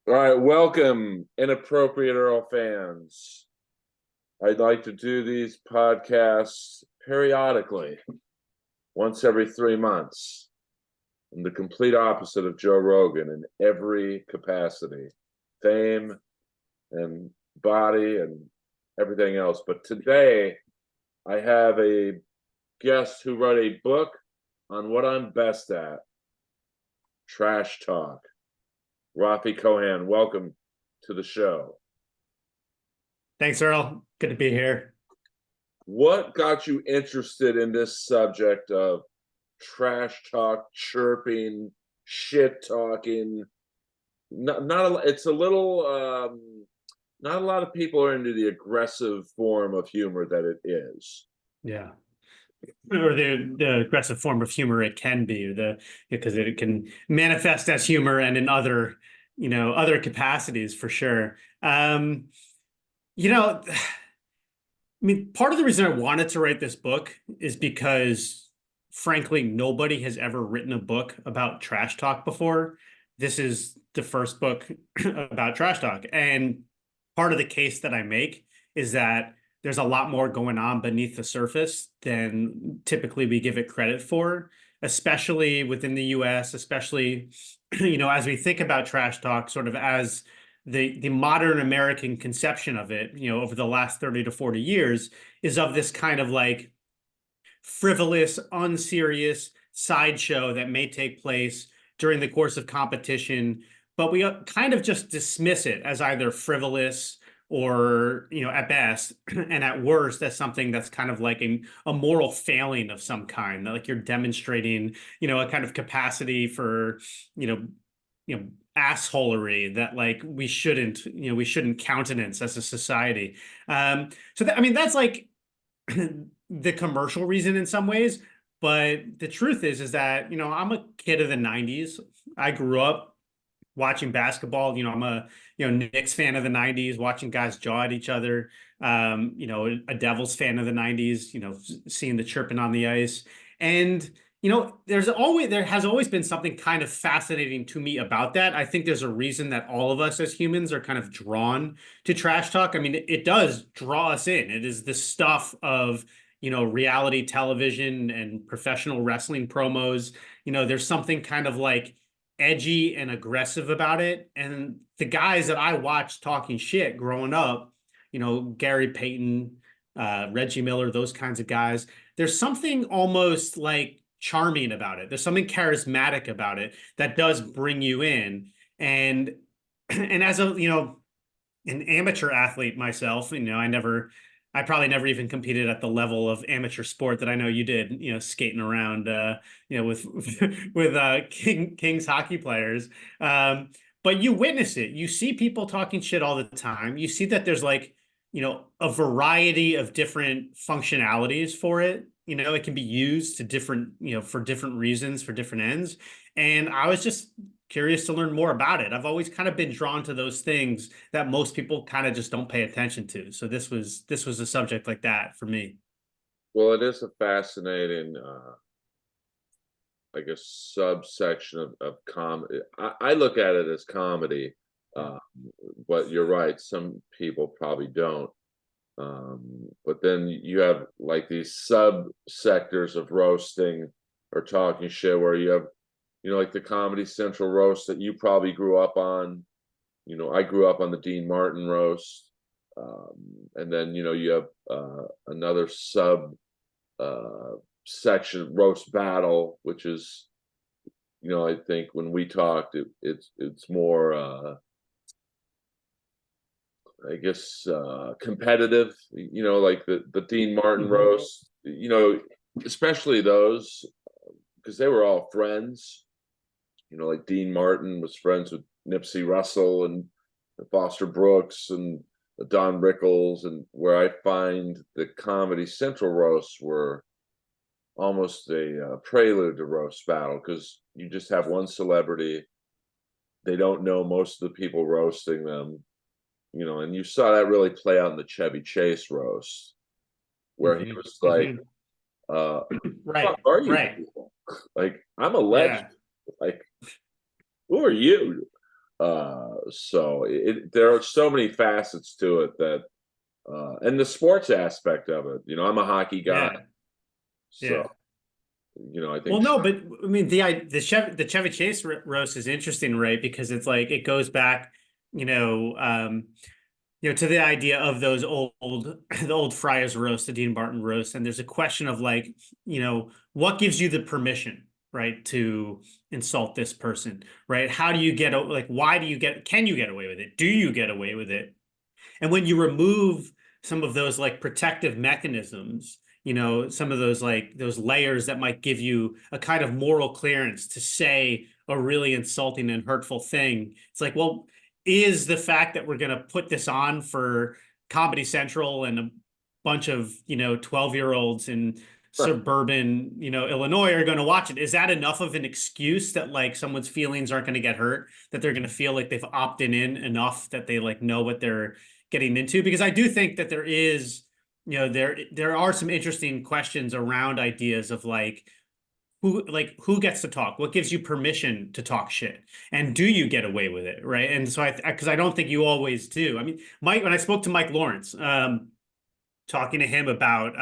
All right, welcome, Inappropriate Earl fans. I'd like to do these podcasts periodically, once every 3 months. I'm the complete opposite of Joe Rogan in every capacity, fame and body and everything else. But today, I have a guest who wrote a book on what I'm best at, trash talk. Rafi Kohan, welcome to the show. Thanks, Earl. Good to be here. What got you interested in this subject of trash talk, chirping, shit talking? It's a little. Not a lot of people are into the aggressive form of humor that it is. Yeah. Or the aggressive form of humor it can be, because it can manifest as humor and in other capacities for sure. You know, I mean, part of the reason I wanted to write this book is because, frankly, nobody has ever written a book about trash talk before. This is the first book about trash talk. And part of the case that I make is that there's a lot more going on beneath the surface than typically we give it credit for, especially within the US, especially, as we think about trash talk, sort of as the modern American conception of it, over the last 30 to 40 years, is of this kind of like frivolous, unserious sideshow that may take place during the course of competition, but we kind of just dismiss it as either frivolous or, at best, and at worst, as something that's kind of like a moral failing of some kind, like you're demonstrating, a kind of capacity for, assholery that like we shouldn't countenance as a society. I mean, that's like the commercial reason in some ways, but the truth is that I'm a kid of the 90s. I grew up watching basketball. I'm a Knicks fan of the 90s, watching guys jaw at each other. A Devils fan of the 90s, seeing the chirping on the ice. And there has always been something kind of fascinating to me about that. I think there's a reason that all of us as humans are kind of drawn to trash talk. I mean, it does draw us in. It is the stuff of reality television and professional wrestling promos. There's something kind of like edgy and aggressive about it. And the guys that I watched talking shit growing up, Gary Payton, Reggie Miller, those kinds of guys, there's something almost like charming about it. There's something charismatic about it that does bring you in. And and as an amateur athlete myself, I probably never even competed at the level of amateur sport that I know you did, skating around, with with Kings hockey players. But you witness it. You see people talking shit all the time. You see that there's like, a variety of different functionalities for it. It can be used to different, for different reasons, for different ends. And I was just curious to learn more about it. I've always kind of been drawn to those things that most people kind of just don't pay attention to. So this was a subject like that for me. Well, it is a fascinating, like a subsection of comedy. I look at it as comedy, uh, but you're right. Some people probably don't. But then you have like these sub sectors of roasting or talking shit where you have, like the Comedy Central roast that you probably grew up on. I grew up on the Dean Martin roast. And then, you have another sub uh, section, roast battle, which is, I think when we talked, it's more, I guess, competitive. Like the Dean Martin roast. Especially those because they were all friends. Like Dean Martin was friends with Nipsey Russell and Foster Brooks and Don Rickles, and where I find the Comedy Central roasts were almost a prelude to roast battle because you just have one celebrity. They don't know most of the people roasting them, and you saw that really play out in the Chevy Chase roast, where he was like, Right, "Fuck are you right. people? Like, I'm a legend. Yeah. Like, who are you?" So there are so many facets to it that, and the sports aspect of it. I'm a hockey guy, Yeah. so Yeah. I Well, think no, but I mean the Chevy Chase roast is interesting, right? Because it's like it goes back, you know, um, to the idea of those the old Friars roast, the Dean Martin roast, and there's a question of like, what gives you the permission, right, to insult this person, right? How do you get like, why do you get, can you get away with it? Do you get away with it? And when you remove some of those like protective mechanisms, some of those like those layers that might give you a kind of moral clearance to say a really insulting and hurtful thing, it's like, well, is the fact that we're going to put this on for Comedy Central and a bunch of, 12-year-olds in suburban, Illinois are going to watch it, is that enough of an excuse that like someone's feelings aren't going to get hurt, that they're going to feel like they've opted in enough that they like know what they're getting into? Because I do think that there is, there are some interesting questions around ideas of who gets to talk, what gives you permission to talk shit, and do you get away with it, right? And so because I don't think you always do. I mean, Mike, when I spoke to Mike Lawrence, talking to him about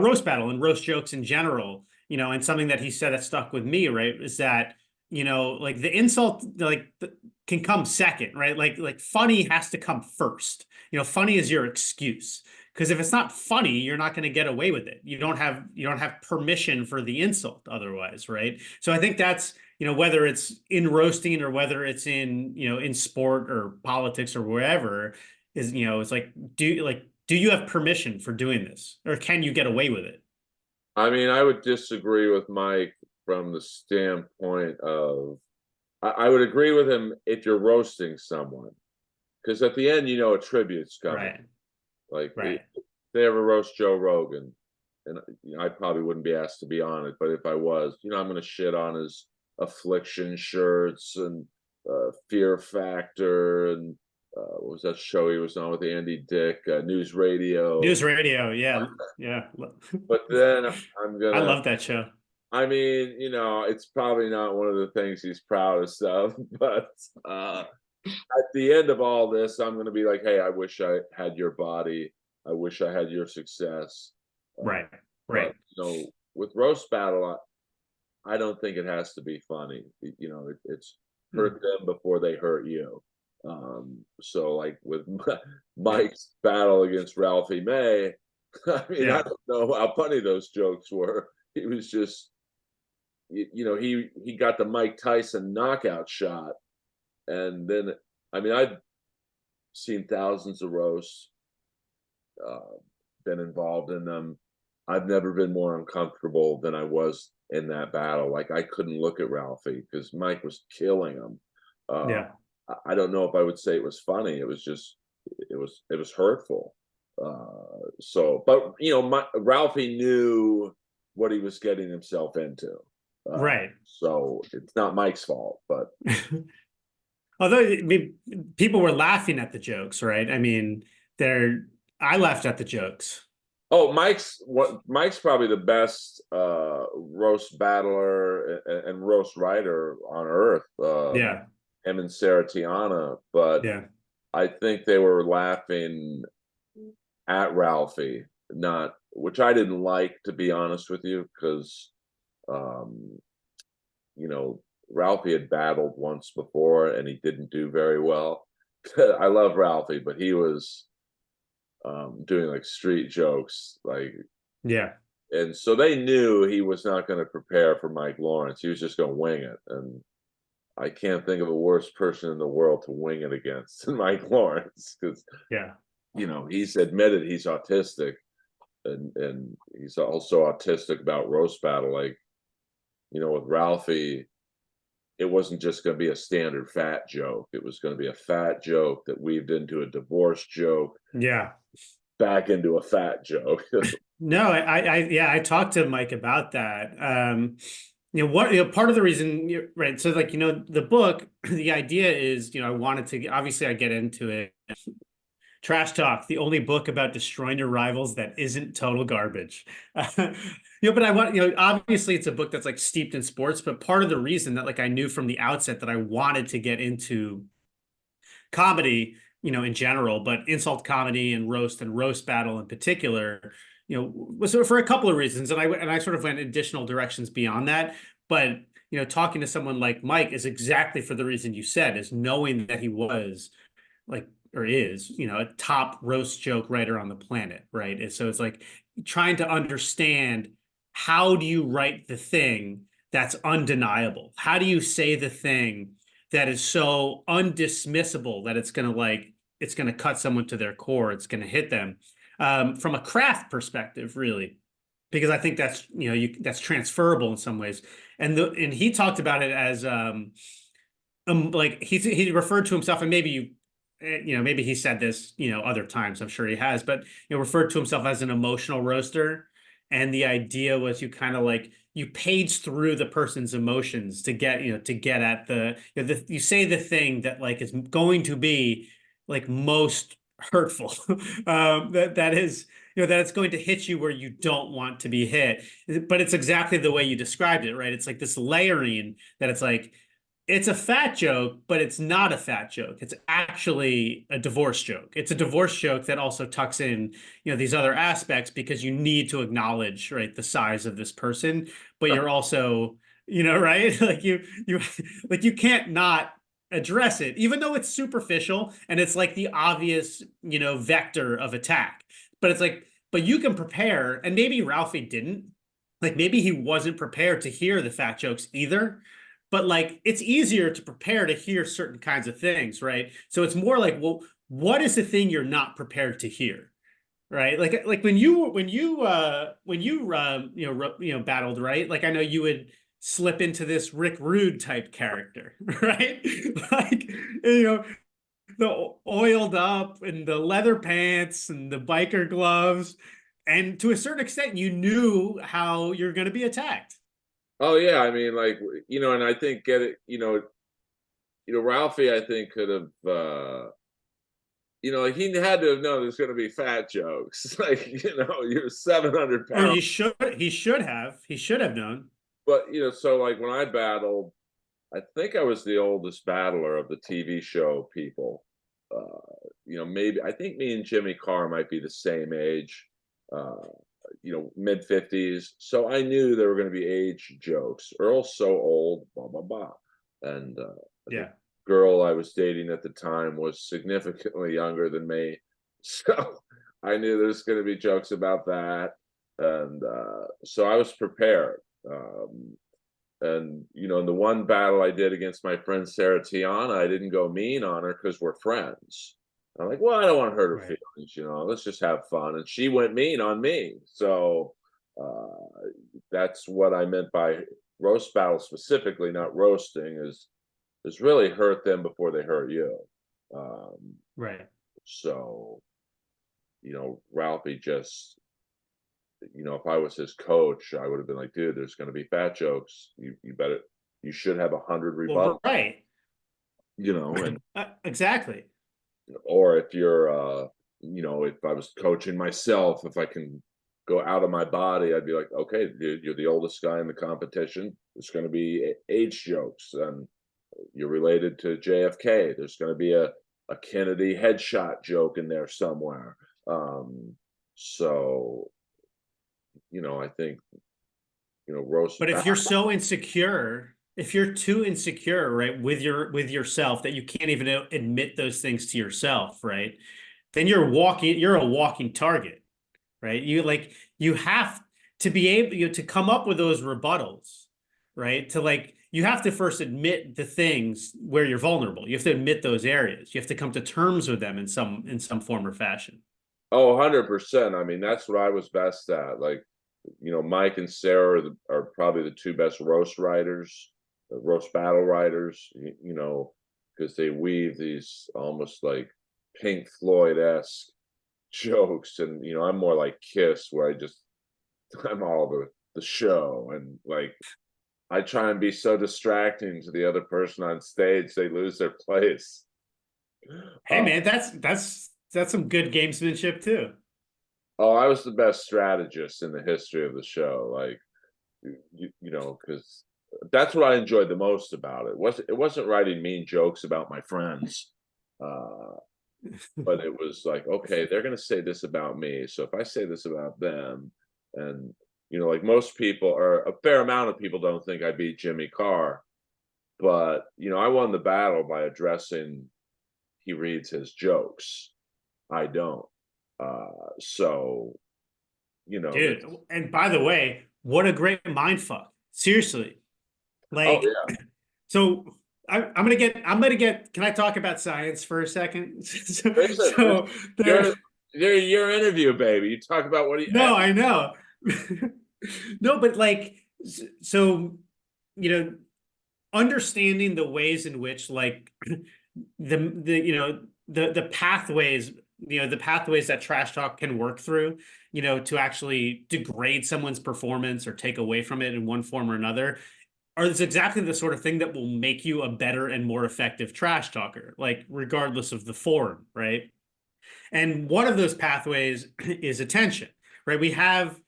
roast battle and roast jokes in general, and something that he said that stuck with me, right, is that, like the insult, like can come second, right? Like funny has to come first. Funny is your excuse. Because if it's not funny, you're not going to get away with it. You don't have permission for the insult otherwise, right? So I think that's, whether it's in roasting or whether it's in, in sport or politics or wherever, is, it's like, do you have permission for doing this, or can you get away with it? I mean, I would disagree with Mike from the standpoint of, I would agree with him if you're roasting someone, because at the end, a tribute's coming. Right. Like Right. if they ever roast Joe Rogan, and I probably wouldn't be asked to be on it, but if I was, I'm going to shit on his affliction shirts and Fear Factor and what was that show he was on with Andy Dick, News Radio. News radio. Yeah. Yeah. But then I'm I gonna, love that show. I mean, it's probably not one of the things he's proudest of, but at the end of all this, I'm going to be like, hey, I wish I had your body. I wish I had your success. Uh, Right. but Right. with roast battle, I don't think it has to be funny. It's hurt them before they hurt you. So like with Mike's battle against Ralphie May, I mean, I Yeah. don't know how funny those jokes were. He was just, he got the Mike Tyson knockout shot, and then, I mean, I've seen thousands of roasts, uh, been involved in them. I've never been more uncomfortable than I was in that battle. Like I couldn't look at Ralphie because Mike was killing him. Uh, Yeah. I don't know if I would say it was funny. It was just, it was hurtful. So, but Ralphie knew what he was getting himself into. Right. So it's not Mike's fault, but Although I mean, people were laughing at the jokes, right? I mean, I laughed at the jokes. oh, Mike's probably the best roast battler and roast writer on earth. Yeah. Him and Sarah Tiana, but Yeah. I think they were laughing at Ralphie, not, which I didn't like, to be honest with you, because um, Ralphie had battled once before and he didn't do very well. I love Ralphie, but he was doing like street jokes, like, Yeah. and so they knew he was not going to prepare for Mike Lawrence. He was just going to wing it, and I can't think of a worse person in the world to wing it against than Mike Lawrence, because Yeah. he's admitted he's autistic, and he's also autistic about roast battle. Like, with Ralphie, it wasn't just going to be a standard fat joke. It was going to be a fat joke that weaved into a divorce joke, Yeah. back into a fat joke. No, yeah, I talked to Mike about that. Part of the reason, right? So, the book, the idea is, I wanted to, obviously, I get into it Trash Talk, the only book about destroying your rivals that isn't total garbage. But I want, obviously it's a book that's like steeped in sports, but part of the reason that like I knew from the outset that I wanted to get into comedy, in general, but insult comedy and roast battle in particular, was for a couple of reasons. And I sort of went additional directions beyond that. But, talking to someone like Mike is exactly for the reason you said, is knowing that he was like, or is, a top roast joke writer on the planet, right? And so it's like trying to understand, how do you write the thing that's undeniable? How do you say the thing that is so undismissible that it's gonna cut someone to their core, it's gonna hit them, from a craft perspective, really, because I think that's, that's transferable in some ways. And he talked about it as like he referred to himself, and maybe maybe he said this, other times, I'm sure he has, but referred to himself as an emotional roaster. And the idea was you kind of like you page through the person's emotions to get, to get at you say the thing that like is going to be like most hurtful. That is, that it's going to hit you where you don't want to be hit. But it's exactly the way you described it, right? It's like this layering that it's like, it's a fat joke, but it's not a fat joke. It's actually a divorce joke. It's a divorce joke that also tucks in, these other aspects, because you need to acknowledge, right, the size of this person, but you're also, right, like you like you can't not address it, even though it's superficial and it's like the obvious, vector of attack. But it's like, but you can prepare, and maybe Ralphie didn't, like maybe he wasn't prepared to hear the fat jokes either, but like it's easier to prepare to hear certain kinds of things, right? So it's more like, well, what is the thing you're not prepared to hear, right? Like when you battled, right? Like I know you would slip into this Rick Rude type character, right? Like, the oiled up and the leather pants and the biker gloves, and to a certain extent you knew how you're going to be attacked. Oh yeah, I mean, like, and I think get it, Ralphie, I think could have, he had to have known there's going to be fat jokes. Like, you're 700 Or pounds, he should have known. but so like when I battled, I think I was the oldest battler of the TV show people. Maybe I think me and Jimmy Carr might be the same age. Uh, mid 50s. So I knew there were going to be age jokes. Earl's so old, blah blah blah, and the Yeah. girl I was dating at the time was significantly younger than me, so I knew there's going to be jokes about that, and so I was prepared. And in the one battle I did against my friend Sarah Tiana, I didn't go mean on her because we're friends. I'm like, well, I don't want to hurt her Right. feelings, let's just have fun. And she went mean on me. So that's what I meant by roast battle specifically, not roasting, is really hurt them before they hurt you. Um, Right. so, Ralphie just, if I was his coach, I would have been like, dude, there's going to be fat jokes. You should have 100 Well, rebuttals, right. and Exactly. or if you're, if I was coaching myself, if I can go out of my body, I'd be like, okay, dude, you're the oldest guy in the competition. There's going to be age jokes, and you're related to JFK. There's going to be a Kennedy headshot joke in there somewhere. So, I think, roast. But if you're too insecure, right, with yourself, that you can't even admit those things to yourself, right? Then you're a walking target, right? You have to be able, to come up with those rebuttals, right? To like, you have to first admit the things where you're vulnerable. You have to admit those areas. You have to come to terms with them in some form or fashion. Oh, 100%. I mean, that's what I was best at. Like, Mike and Sarah are probably the two best roast writers, roast battle writers, because they weave these almost like Pink Floyd-esque jokes. And, I'm more like Kiss, where I'm all the show. And like, I try and be so distracting to the other person on stage, they lose their place. Hey man, that's That's some good gamesmanship too. Oh, I was the best strategist in the history of the show. Like, you know, because that's what I enjoyed the most about it. It wasn't writing mean jokes about my friends, uh, but it was like, okay, they're gonna say this about me. So if I say this about them, and you know, like most people, or a fair amount of people, don't think I beat Jimmy Carr, but you know, I won the battle by addressing he reads his jokes. I don't. So you know, Dude, that's and by the way, what a great mind fuck. Seriously. oh Like, yeah. so I'm gonna get, can I talk about science for a second? So, Listen, this so there, your your interview, baby. You talk about what do you no, I know. No, but like, so, you know, understanding the ways in which like the pathways, the pathways that trash talk can work through, to actually degrade someone's performance or take away from it in one form or another, are it's exactly the sort of thing that will make you a better and more effective trash talker, like regardless of the form, right? And one of those pathways is attention, right? We have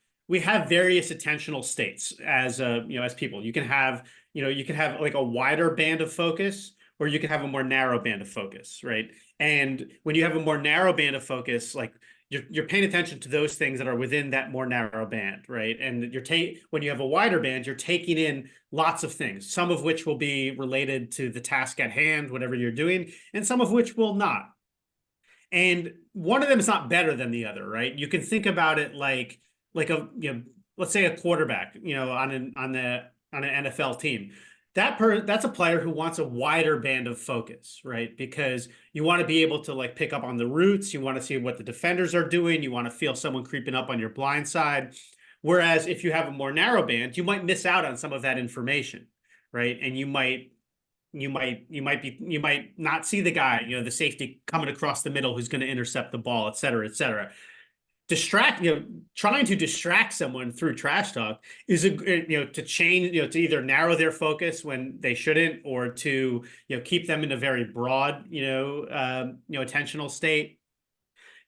various attentional states as as people. You can have like a wider band of focus, or you can have a more narrow band of focus, right? And when you have a more narrow band of focus, like you're paying attention to those things that are within that more narrow band, right? And when you have a wider band, you're taking in lots of things, some of which will be related to the task at hand, whatever you're doing, and some of which will not. And one of them is not better than the other, right? You can think about it like let's say a quarterback, on an NFL team. That's a player who wants a wider band of focus, right? Because you want to be able to like pick up on the routes, you want to see what the defenders are doing, you want to feel someone creeping up on your blind side. Whereas if you have a more narrow band, you might miss out on some of that information, right? And you might not see the guy, the safety coming across the middle who's going to intercept the ball, et cetera, et cetera. Trying to distract someone through trash talk is to change, to either narrow their focus when they shouldn't, or to keep them in a very broad attentional state,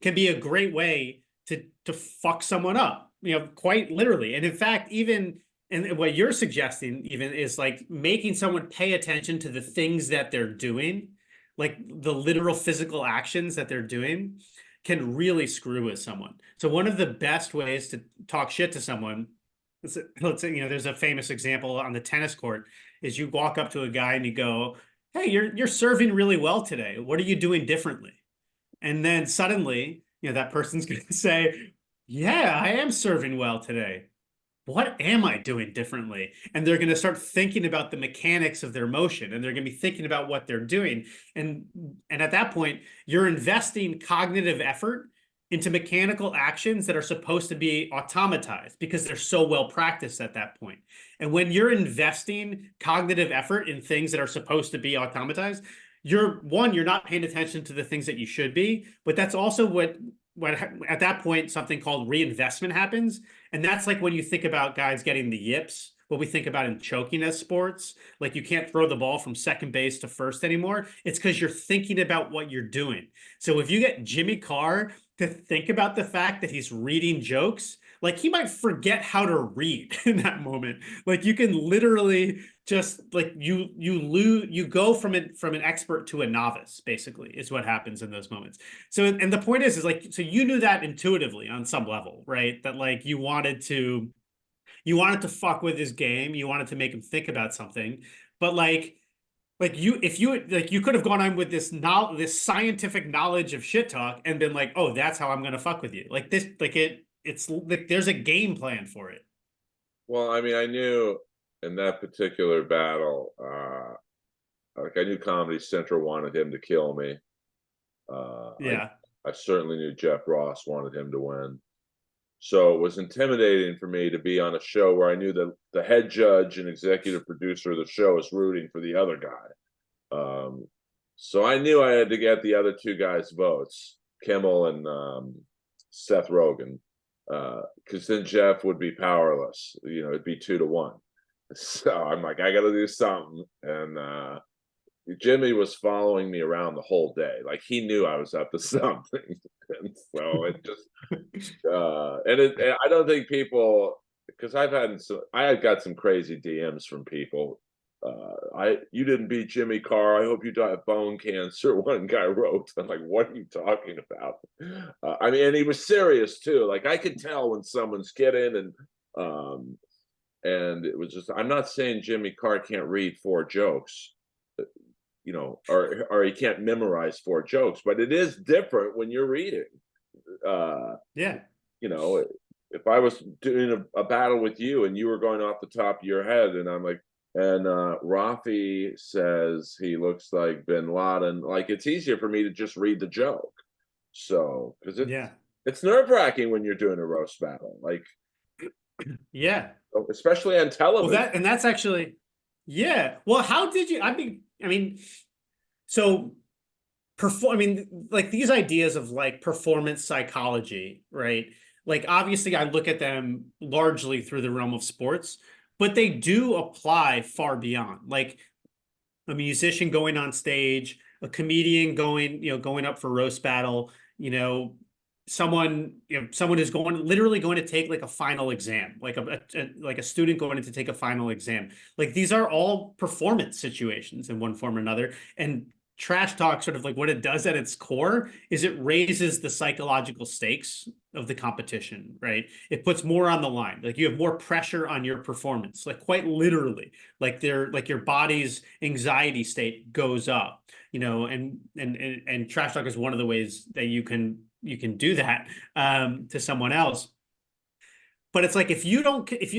can be a great way to fuck someone up, quite literally. And in fact, even and what you're suggesting even is like making someone pay attention to the things that they're doing, like the literal physical actions that they're doing, can really screw with someone. So one of the best ways to talk shit to someone, let's say, there's a famous example on the tennis court, is you walk up to a guy and you go, "Hey, you're serving really well today. What are you doing differently?" And then suddenly, that person's going to say, "Yeah, I am serving well today. What am I doing differently?" And they're going to start thinking about the mechanics of their motion, and they're going to be thinking about what they're doing. And at that point, you're investing cognitive effort into mechanical actions that are supposed to be automatized because they're so well practiced at that point. And when you're investing cognitive effort in things that are supposed to be automatized, you're not paying attention to the things that you should be, but that's also what at that point something called reinvestment happens. And that's like when you think about guys getting the yips, what we think about in choking as sports, like you can't throw the ball from second base to first anymore. It's because you're thinking about what you're doing. So if you get Jimmy Carr to think about the fact that he's reading jokes, like he might forget how to read in that moment. Like you can literally just like you go from an expert to a novice, basically, is what happens in those moments. So, and the point is like, so you knew that intuitively on some level, right? That like you wanted to fuck with his game, you wanted to make him think about something, but like you could have gone on with this scientific knowledge of shit talk and been like, "Oh, that's how I'm gonna fuck with you." Like this, like it's like there's a game plan for it. Well, I mean, I knew in that particular battle, like I knew Comedy Central wanted him to kill me. Uh, I Yeah. I certainly knew Jeff Ross wanted him to win. So it was intimidating for me to be on a show where I knew that the head judge and executive producer of the show was rooting for the other guy. So I knew I had to get the other two guys' votes, Kimmel and Seth Rogen, because then Jeff would be powerless. It'd be 2-1. So I'm like, I got to do something, and Jimmy was following me around the whole day. Like he knew I was up to something. And so it just and I don't think people, because I had got some crazy DMs from people. You didn't beat Jimmy Carr. I hope you die of bone cancer. One guy wrote. I'm like, what are you talking about? I mean, and he was serious too. Like I could tell when someone's kidding, and it was just. I'm not saying Jimmy Carr can't read 4 jokes, or he can't memorize 4 jokes, but it is different when you're reading. Yeah. You know, if I was doing a battle with you and you were going off the top of your head, and I'm like, and Rafi says he looks like Bin Laden, like it's easier for me to just read the joke. So, because Yeah. it's nerve-wracking when you're doing a roast battle, like Yeah. especially on Well, television. that's actually, yeah. Well, how did you, so I mean, like these ideas of like performance psychology, right? Like obviously I look at them largely through the realm of sports, but they do apply far beyond. Like a musician going on stage, a comedian going up for roast battle, someone is literally going to take like a final exam, like like a student going to take a final exam. Like these are all performance situations in one form or another. And trash talk, sort of like what it does at its core is it raises the psychological stakes of the competition, right? It puts more on the line. Like you have more pressure on your performance, like quite literally. Like your body's anxiety state goes up, and trash talk is one of the ways that you can do that to someone else. But it's like if you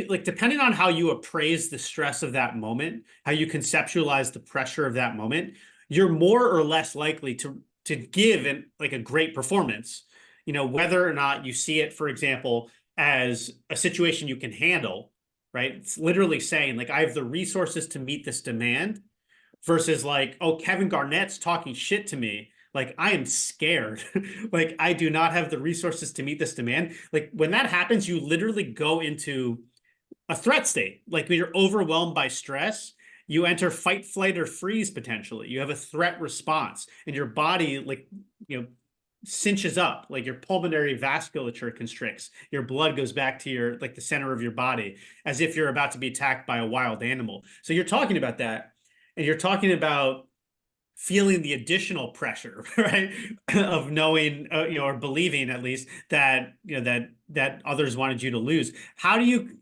like, depending on how you appraise the stress of that moment, how you conceptualize the pressure of that moment, you're more or less likely to give like a great performance. Whether or not you see it, for example, as a situation you can handle, right? It's literally saying like I have the resources to meet this demand, versus like, oh, Kevin Garnett's talking shit to me. Like I am scared. Like I do not have the resources to meet this demand. Like when that happens, you literally go into a threat state. Like when you're overwhelmed by stress, you enter fight, flight, or freeze potentially. You have a threat response, and your body cinches up, like your pulmonary vasculature constricts. Your blood goes back to your like the center of your body as if you're about to be attacked by a wild animal. So you're talking about that, and you're talking about feeling the additional pressure, right, of knowing, or believing at least that that others wanted you to lose. How do you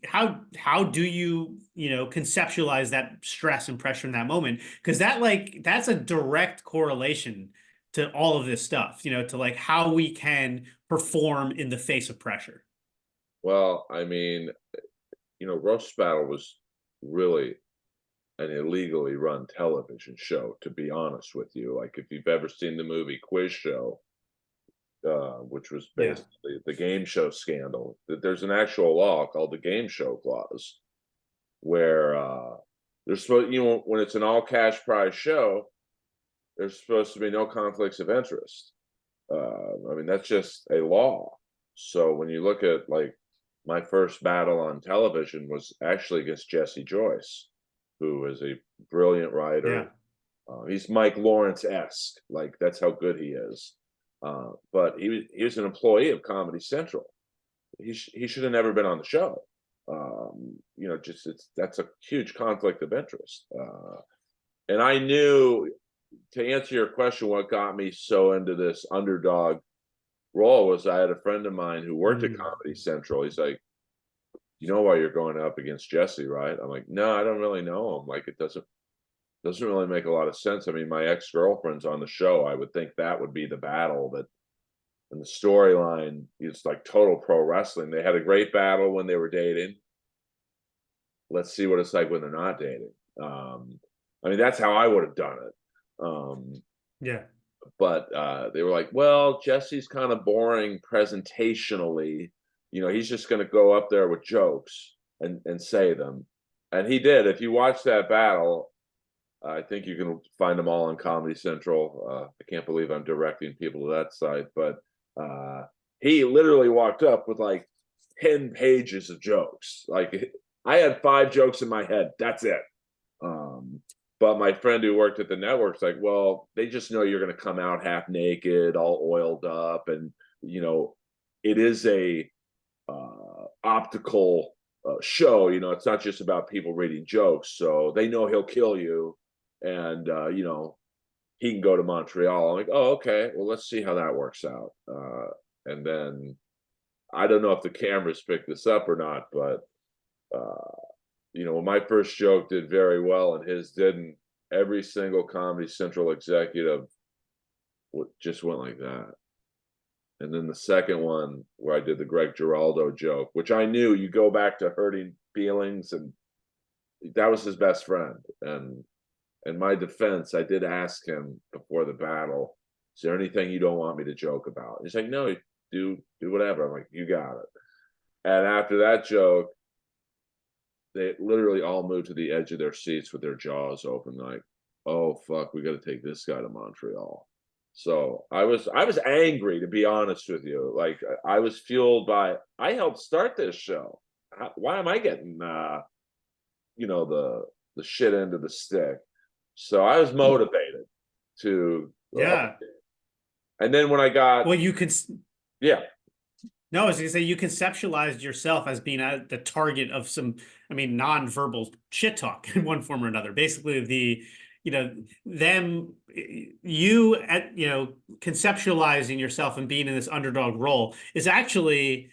conceptualize that stress and pressure in that moment? Because that's a direct correlation to all of this stuff, to like how we can perform in the face of pressure. Well, I mean, roast battle was really an illegally run television show, to be honest with you. Like if you've ever seen the movie Quiz Show, which was Yeah. basically the game show scandal, there's an actual law called the game show clause, where there's supposed, when it's an all cash prize show, there's supposed to be no conflicts of interest. I mean, that's just a law. So when you look at like my first battle on television was actually against Jesse Joyce, who is a brilliant writer. Yeah. He's Mike Lawrence-esque, like that's how good he is. But he was an employee of Comedy Central. He should have never been on the show. That's a huge conflict of interest. And I knew, to answer your question, what got me so into this underdog role was I had a friend of mine who worked at Comedy Central. He's like, you know why you're going up against Jesse, right? I'm like, no, I don't really know him. Like, it doesn't really make a lot of sense. I mean, my ex-girlfriend's on the show. I would think that would be the battle, that and the storyline is like total pro wrestling. They had a great battle when they were dating. Let's see what it's like when they're not dating. I mean, that's how I would have done it. Yeah. But they were like, well, Jesse's kind of boring presentationally. He's just going to go up there with jokes and say them. And he did. If you watch that battle, I think you can find them all on Comedy Central. I can't believe I'm directing people to that site, but he literally walked up with like 10 pages of jokes. Like I had 5 jokes in my head. That's it. But my friend who worked at the network's like, well, they just know you're going to come out half naked, all oiled up, and you know, it is a optical show. You know, it's not just about people reading jokes. So they know he'll kill you, and you know, he can go to Montreal. I'm like, oh, okay. Well, let's see how that works out. And then I don't know if the cameras picked this up or not, but you know, my first joke did very well and his didn't. Every single Comedy Central executive just went like that. And then the second one where I did the Greg Giraldo joke, which I knew you go back to hurting feelings, and that was his best friend. And in my defense, I did ask him before the battle, is there anything you don't want me to joke about? He's like, no, do whatever. I'm like, you got it. And after that joke, they literally all moved to the edge of their seats with their jaws open, like, oh fuck, we got to take this guy to Montreal. So I was angry, to be honest with you. Like I was fueled by, I helped start this show. Why am I getting you know, the shit end of the stick? So I was motivated to Yeah. and then when I got, Well, you could. yeah, No, I was gonna say you conceptualized yourself as being the target of some, I mean, non-verbal shit talk in one form or another. Basically, you know, them, you at, conceptualizing yourself and being in this underdog role is actually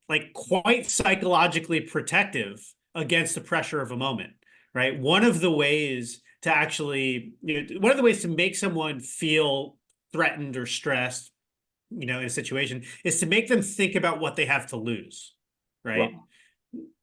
like quite psychologically protective against the pressure of a moment, right? One of the ways to actually, one of the ways to make someone feel threatened or stressed, in a situation, is to make them think about what they have to lose, right?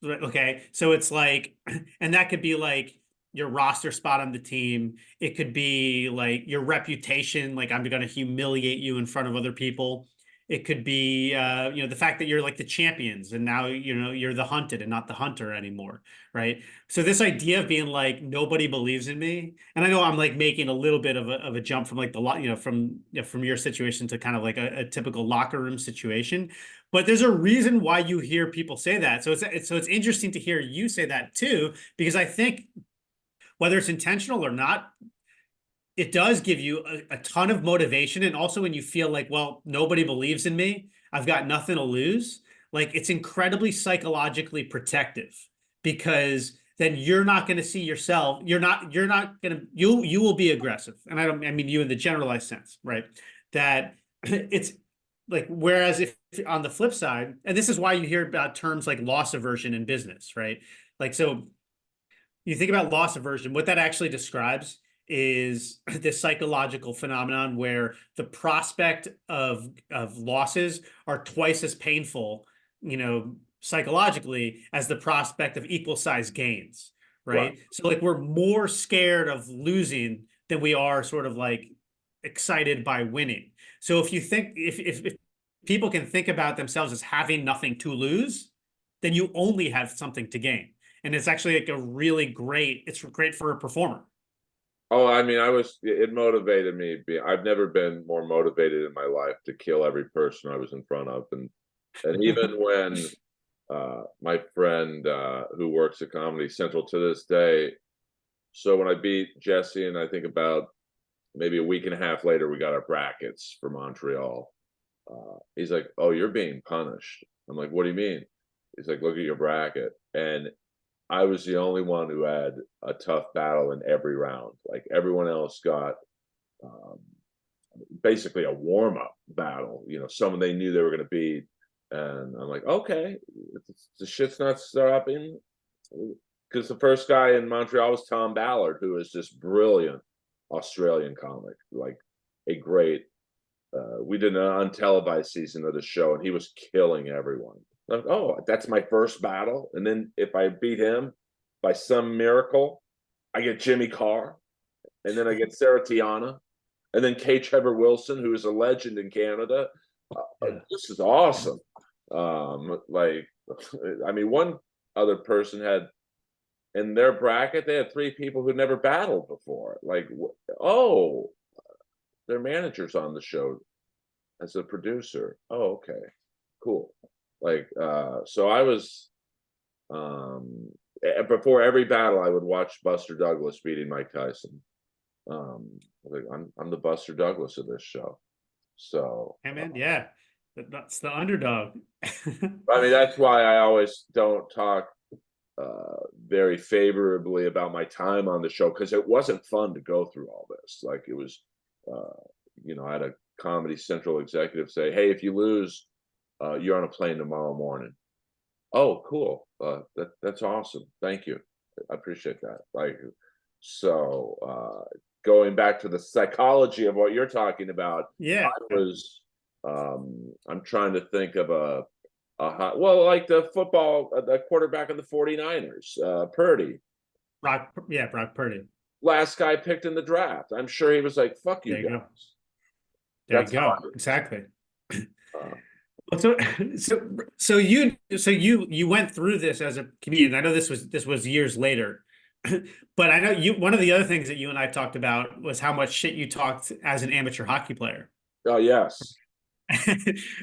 well, Okay, so it's like, and that could be like your roster spot on the team. It could be like your reputation, like I'm going to humiliate you in front of other people. It could be, the fact that you're like the champions and now, you're the hunted and not the hunter anymore, right? So this idea of being like, nobody believes in me. And I know I'm like making a little bit of a jump from like from your situation to kind of like a typical locker room situation. But there's a reason why you hear people say that. So it's interesting to hear you say that too, because I think whether it's intentional or not, it does give you a ton of motivation. And also when you feel like, well, nobody believes in me, I've got nothing to lose. Like it's incredibly psychologically protective because then you're not going to see yourself. You're not going to, you will be aggressive. And I mean you in the generalized sense, right? That it's like, whereas if on the flip side, and this is why you hear about terms like loss aversion in business, right? Like, so you think about loss aversion, what that actually describes is this psychological phenomenon where the prospect of losses are twice as painful, psychologically, as the prospect of equal size gains, right. right? So like we're more scared of losing than we are sort of like excited by winning. So if you think if people can think about themselves as having nothing to lose, then you only have something to gain. And it's actually like it's great for a performer. Oh, I mean, it motivated me. I've never been more motivated in my life to kill every person I was in front of. And even when my friend who works at Comedy Central to this day, so when I beat Jesse, and I think about maybe a week and a half later, we got our brackets for Montreal. He's like, "Oh, you're being punished." I'm like, "What do you mean?" He's like, "Look at your bracket." And I was the only one who had a tough battle in every round. Like everyone else got um, basically a warm up battle, someone they knew they were going to beat. And I'm like, okay, the shit's not stopping. Because the first guy in Montreal was Tom Ballard, who is this brilliant Australian comic, like a great. We did an untelevised season of the show, and he was killing everyone. Like, oh, that's my first battle, and then if I beat him by some miracle, I get Jimmy Carr, and then I get Sarah Tiana, and then K. Trevor Wilson, who is a legend in Canada. Yeah. This is awesome. Like, I mean, one other person had in their bracket, they had three people who never battled before. Like, oh, their managers on the show as a producer. Oh, okay, cool. Like, so I was, before every battle, I would watch Buster Douglas beating Mike Tyson. Like, I'm the Buster Douglas of this show. So, Hey man, yeah, that's the underdog. I mean, that's why I always don't talk very favorably about my time on the show, because it wasn't fun to go through all this. Like, it was, I had a Comedy Central executive say, "Hey, if you lose, you're on a plane tomorrow morning." Oh, cool. That's awesome. Thank you. I appreciate that. Like, so going back to the psychology of what you're talking about, Yeah, I was I'm trying to think of well, like the football, the quarterback of the 49ers, Purdy, Brock Purdy. last guy picked in the draft. I'm sure he was like, "Fuck you There you guys." go. There you That's how go. I was. Exactly. Uh, Well, so you went through this as a comedian. I know this was years later, but I know one of the other things that you and I talked about was how much shit you talked as an amateur hockey player. oh yes.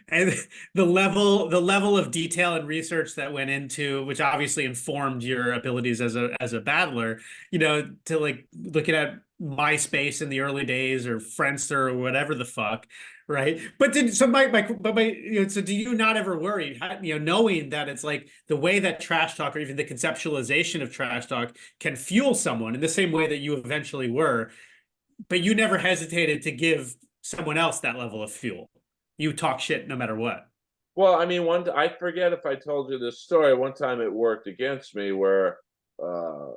And the level of detail and research that went into, which obviously informed your abilities as a battler, to like looking at MySpace in the early days or Friendster or whatever the fuck, right? But so do you not ever worry, knowing that it's like the way that trash talk or even the conceptualization of trash talk can fuel someone in the same way that you eventually were, but you never hesitated to give someone else that level of fuel. You talk shit no matter what. Well, I mean, I forget if I told you this story. One time it worked against me where, uh,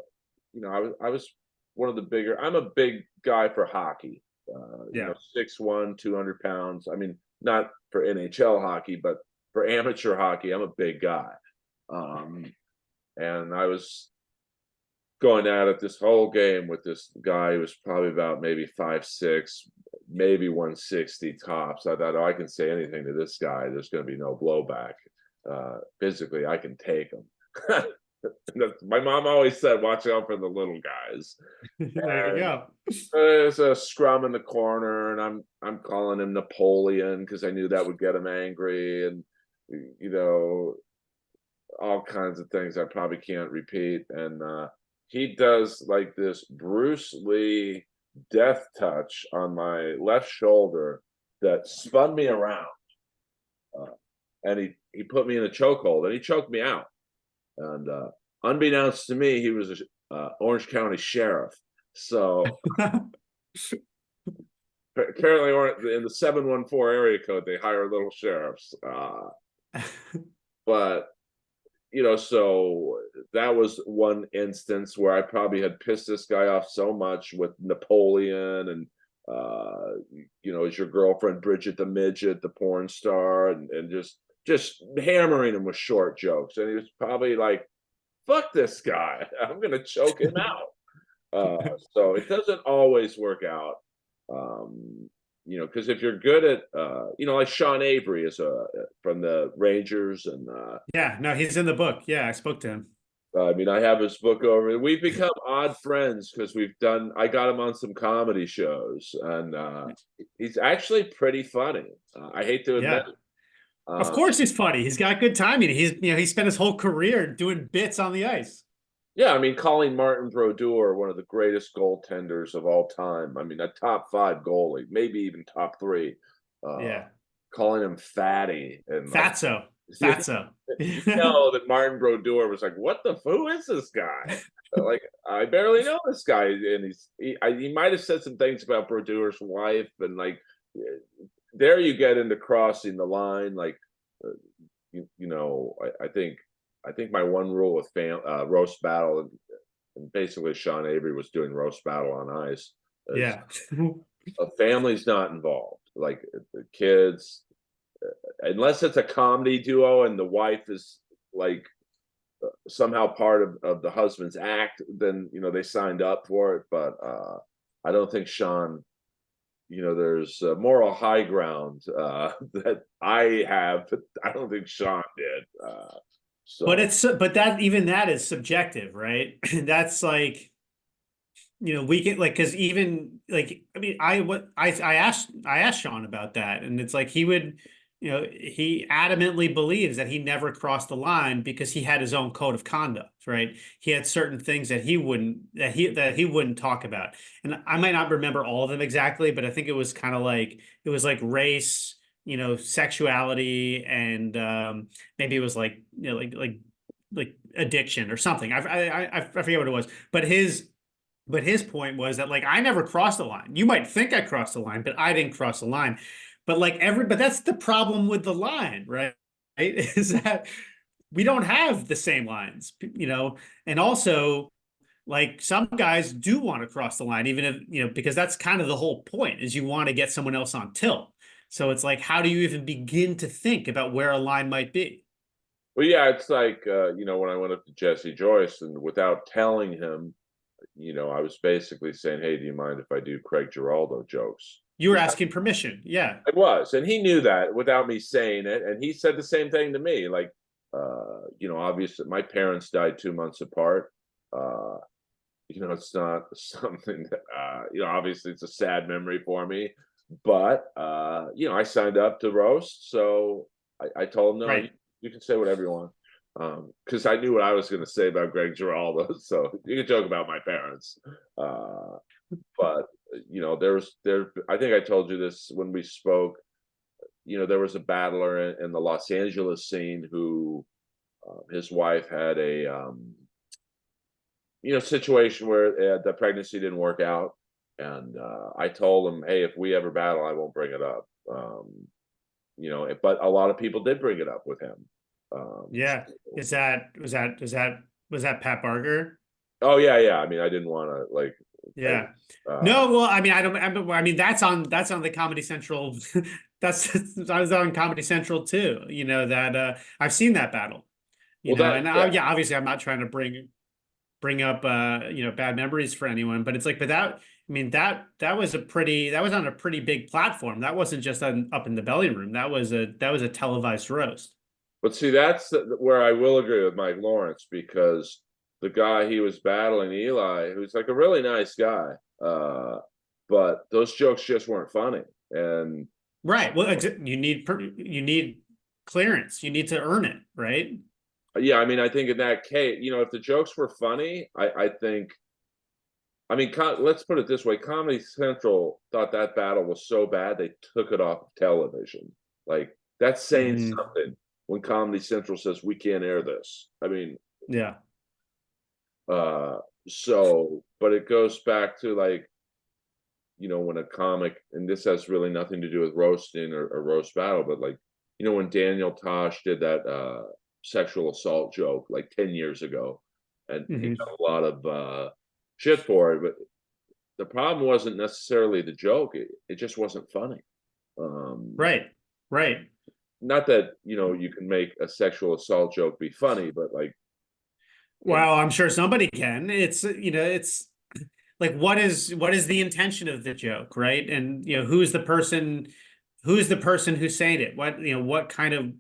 I was one of the bigger. I'm a big guy for hockey. Yeah. 6'1", 200 pounds. I mean, not for NHL hockey, but for amateur hockey, I'm a big guy. Um, and I was going at it this whole game with this guy who was probably about maybe 5'6", maybe 160 tops. I thought, oh, I can say anything to this guy. There's going to be no blowback. Physically, I can take him. My mom always said, "Watch out for the little guys." There you And go. there's a scrum in the corner, and I'm calling him Napoleon because I knew that would get him angry, and you know all kinds of things I probably can't repeat. And he does like this Bruce Lee death touch on my left shoulder that spun me around, and he put me in a chokehold, and he choked me out. And unbeknownst to me, he was a Orange County sheriff. So apparently, in the 714 area code, they hire little sheriffs. But so that was one instance where I probably had pissed this guy off so much with Napoleon and is your girlfriend Bridget the midget, the porn star, and just hammering him with short jokes. And he was probably like, "Fuck this guy, I'm gonna choke him out." So it doesn't always work out. Because if you're good at like Sean Avery is from the Rangers, and Yeah, no, he's in the book. Yeah, I spoke to him. I mean, I have his book over. We've become odd friends because I got him on some comedy shows, and he's actually pretty funny. I hate to admit Yeah. it. Of course he's funny. He's got good timing. He spent his whole career doing bits on the ice. Yeah, I mean, calling Martin Brodeur one of the greatest goaltenders of all time. I mean, a top 5 goalie, maybe even top 3. Uh, Yeah. Calling him fatty and like, Fatso. Fatso. that Martin Brodeur was like, "What who is this guy?" Like, I barely know this guy, and he might have said some things about Brodeur's wife, and like, there you get into crossing the line. Like, I think my one rule with roast battle, and basically Sean Avery was doing roast battle on ice, is Yeah. a family's not involved. Like the kids, unless it's a comedy duo and the wife is like somehow part of the husband's act, then they signed up for it. But I don't think Sean, there's a moral high ground that I have, but I don't think Sean did. But that is subjective, right? That's like, we can like, because even like, I mean, I asked Sean about that, and it's like he would he adamantly believes that he never crossed the line because he had his own code of conduct, right? He had certain things that he wouldn't talk about. And I might not remember all of them exactly, but I think it was kind of like it was like race, sexuality, and maybe it was like like addiction or something. I forget what it was, but his point was that like I never crossed the line. You might think I crossed the line, but I didn't cross the line. But that's the problem with the line, right? Is that we don't have the same lines, and also like some guys do want to cross the line, even if, because that's kind of the whole point is you want to get someone else on tilt. So it's like, how do you even begin to think about where a line might be? Well, yeah, it's like when I went up to Jesse Joyce and without telling him, I was basically saying, "Hey, do you mind if I do Craig Giraldo jokes?" You were asking permission. Yeah. I was, and he knew that without me saying it, and he said the same thing to me. Like, obviously, my parents died 2 months apart. Uh, it's not something that, obviously, it's a sad memory for me. But I signed up to roast, so I told him, no, Right. you can say whatever you want. Because I knew what I was going to say about Greg Giraldo, so you can joke about my parents. But I think I told you this when we spoke. There was a battler in the Los Angeles scene who his wife had a situation where the pregnancy didn't work out, and I told him, hey, if we ever battle, I won't bring it up. But a lot of people did bring it up with him. Yeah. Was that Pat Barker? Oh yeah. I mean, I didn't want to like. Yeah. Uh, No, well, I mean, I mean, that's on the Comedy Central. That's I was on Comedy Central too. That I've seen that battle. well, that And yeah. yeah, obviously, I'm not trying to bring up bad memories for anyone, but it's like, but that I mean that was on a pretty big platform. That wasn't just up in the belly room. That was a televised roast. But see, that's where I will agree with Mike Lawrence, because the guy he was battling, Eli, who's like a really nice guy, but those jokes just weren't funny. And Right. Well, you need clearance. You need to earn it, right? yeah, I mean, I think in that case, if the jokes were funny, I think, I mean, let's put it this way: Comedy Central thought that battle was so bad they took it off of television. Like, that's saying Mhm. something when Comedy Central says we can't air this. I mean, Yeah. uh, but it goes back to like, when a comic, and this has really nothing to do with roasting or roast battle, but like, when Daniel Tosh did that sexual assault joke like 10 years ago, and he Hmm. got a lot of shit for it, but the problem wasn't necessarily the joke, it just wasn't funny. Right. Right. Not that, you can make a sexual assault joke be funny, but like, Well, I'm sure somebody can. It's like what is the intention of the joke, right? And who's the person who's saying it? What kind of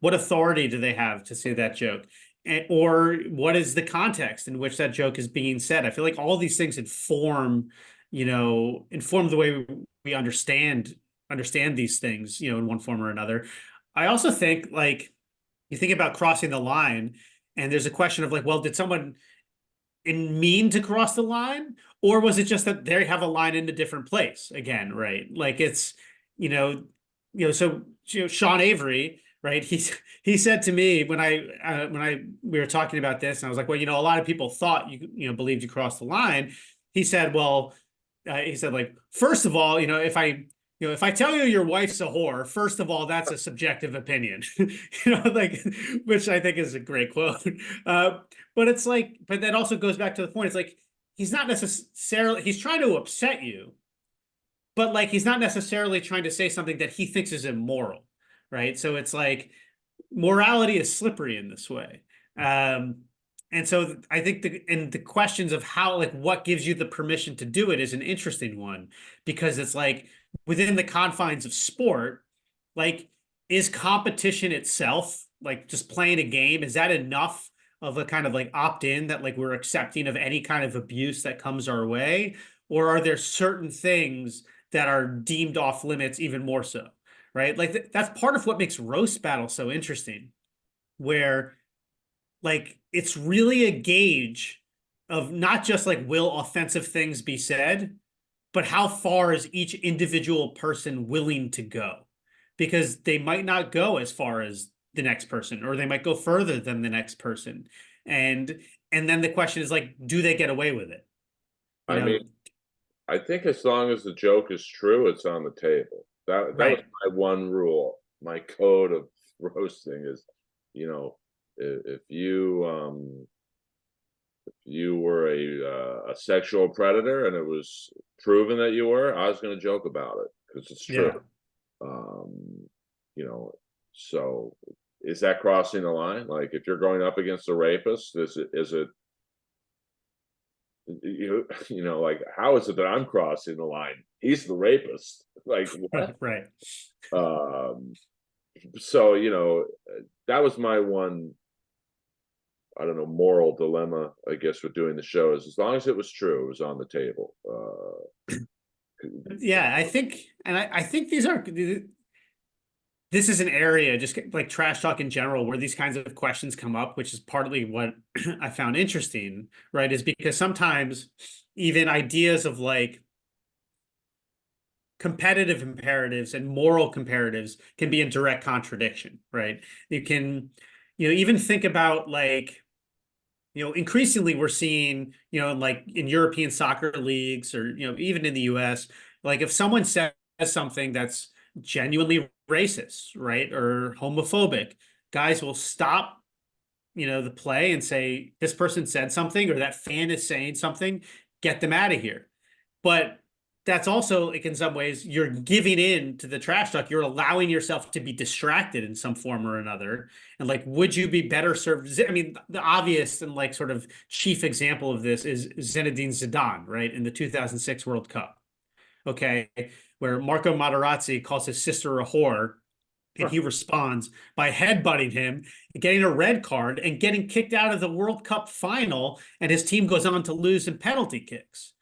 what authority do they have to say that joke? Or what is the context in which that joke is being said? I feel like all these things inform the way we understand these things, in one form or another. I also think like you think about crossing the line, and there's a question of like, well, did someone mean to cross the line, or was it just that they have a line in a different place again, right? Like it's you know so Sean Avery, right? He said to me when we were talking about this, and I was like, well, a lot of people thought believed you crossed the line. He said, well, he said, like, first of all, if I tell you your wife's a whore, first of all, that's a subjective opinion, like, which I think is a great quote. But it's like, but that also goes back to the point. It's like he's trying to upset you, but like he's not necessarily trying to say something that he thinks is immoral, right? So it's like morality is slippery in this way. Um, and so I think the questions of how, like, what gives you the permission to do it is an interesting one, because it's like within the confines of sport, like, is competition itself, like just playing a game, is that enough of a kind of like opt in that like we're accepting of any kind of abuse that comes our way? Or are there certain things that are deemed off limits even more so? right? Like that's part of what makes roast battle so interesting, where like it's really a gauge of not just like will offensive things be said, but how far is each individual person willing to go? Because they might not go as far as the next person, or they might go further than the next person. And and then the question is like, do they get away with it? You I mean, know, I think as long as the joke is true, it's on the table. That was right. my one rule. My code of roasting is, you know, if you were a sexual predator and it was proven that you were, I was going to joke about it because it's true. Yeah. Um, you know, so is that crossing the line? Like if you're going up against a rapist, is it you know, like how is it that I'm crossing the line? He's the rapist. Like what? Right. Um, so that was my one, I don't know, moral dilemma, I guess, with doing the show is as long as it was true, it was on the table. Yeah, I think, and I think this is an area just like trash talk in general where these kinds of questions come up, which is partly what I found interesting, right? Is because sometimes even ideas of like competitive imperatives and moral comparatives can be in direct contradiction, right? You can, even think about like, increasingly we're seeing, like in European soccer leagues or, even in the US, like if someone says something that's genuinely racist, right, or homophobic, guys will stop, the play and say, this person said something or that fan is saying something, get them out of here. But that's also like in some ways you're giving in to the trash talk. You're allowing yourself to be distracted in some form or another. And like, would you be better served? I mean, the obvious and like sort of chief example of this is Zinedine Zidane, right, in the 2006 World Cup. Okay, where Marco Materazzi calls his sister a whore, and he responds by headbutting him, getting a red card, and getting kicked out of the World Cup final. And his team goes on to lose in penalty kicks,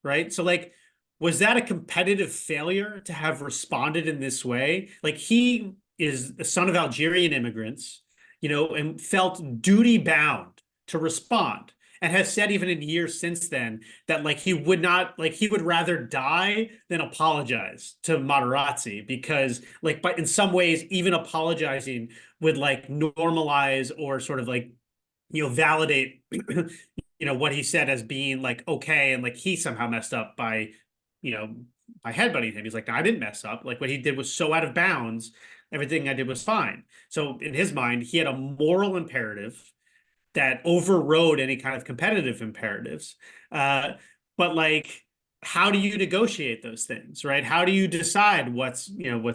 right? So, like, was that a competitive failure to have responded in this way? Like, he is the son of Algerian immigrants, and felt duty bound to respond. And has said even in years since then that like he would not like he would rather die than apologize to Materazzi because like but in some ways even apologizing would like normalize or sort of like validate what he said as being like okay and like he somehow messed up by you know by headbutting him. He's like, no, I didn't mess up. Like what he did was so out of bounds. Everything I did was fine. So in his mind, he had a moral imperative that overrode any kind of competitive imperatives. Uh, but like, how do you negotiate those things, right? How do you decide what's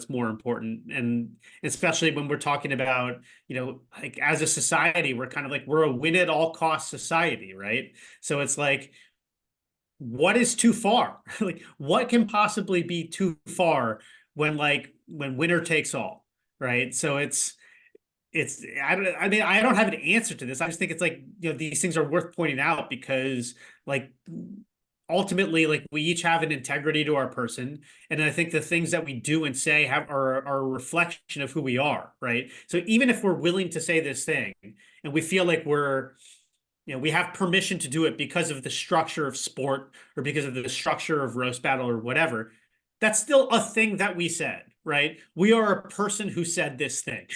more important? And especially when we're talking about, like as a society, we're kind of like we're a win at all cost society, right? So it's like, what is too far? Like, what can possibly be too far when winner takes all, right? So I mean I don't have an answer to this. I just think it's like these things are worth pointing out because like ultimately like we each have an integrity to our person, and I think the things that we do and say are a reflection of who we are, right? So even if we're willing to say this thing and we feel like we have permission to do it because of the structure of sport or because of the structure of roast battle or whatever, that's still a thing that we said, right? We are a person who said this thing.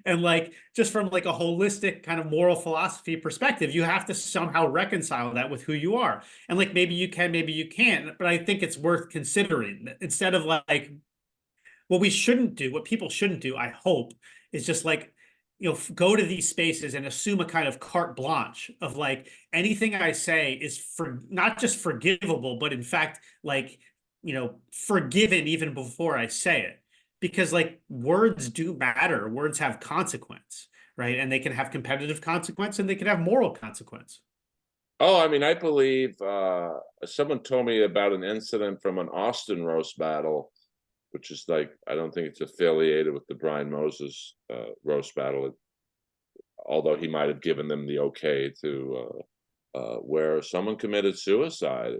And like just from like a holistic kind of moral philosophy perspective, you have to somehow reconcile that with who you are. And like maybe you can, maybe you can't, but I think it's worth considering instead of like what we shouldn't do, what people shouldn't do, I hope, is just like, go to these spaces and assume a kind of carte blanche of like anything I say is for not just forgivable, but in fact, like, forgiven even before I say it. Because like words do matter. Words have consequence, right? And they can have competitive consequence and they can have moral consequence. Oh, I mean, I believe someone told me about an incident from an Austin roast battle, which is like I don't think it's affiliated with the Brian Moses roast battle, although he might have given them the okay to where someone committed suicide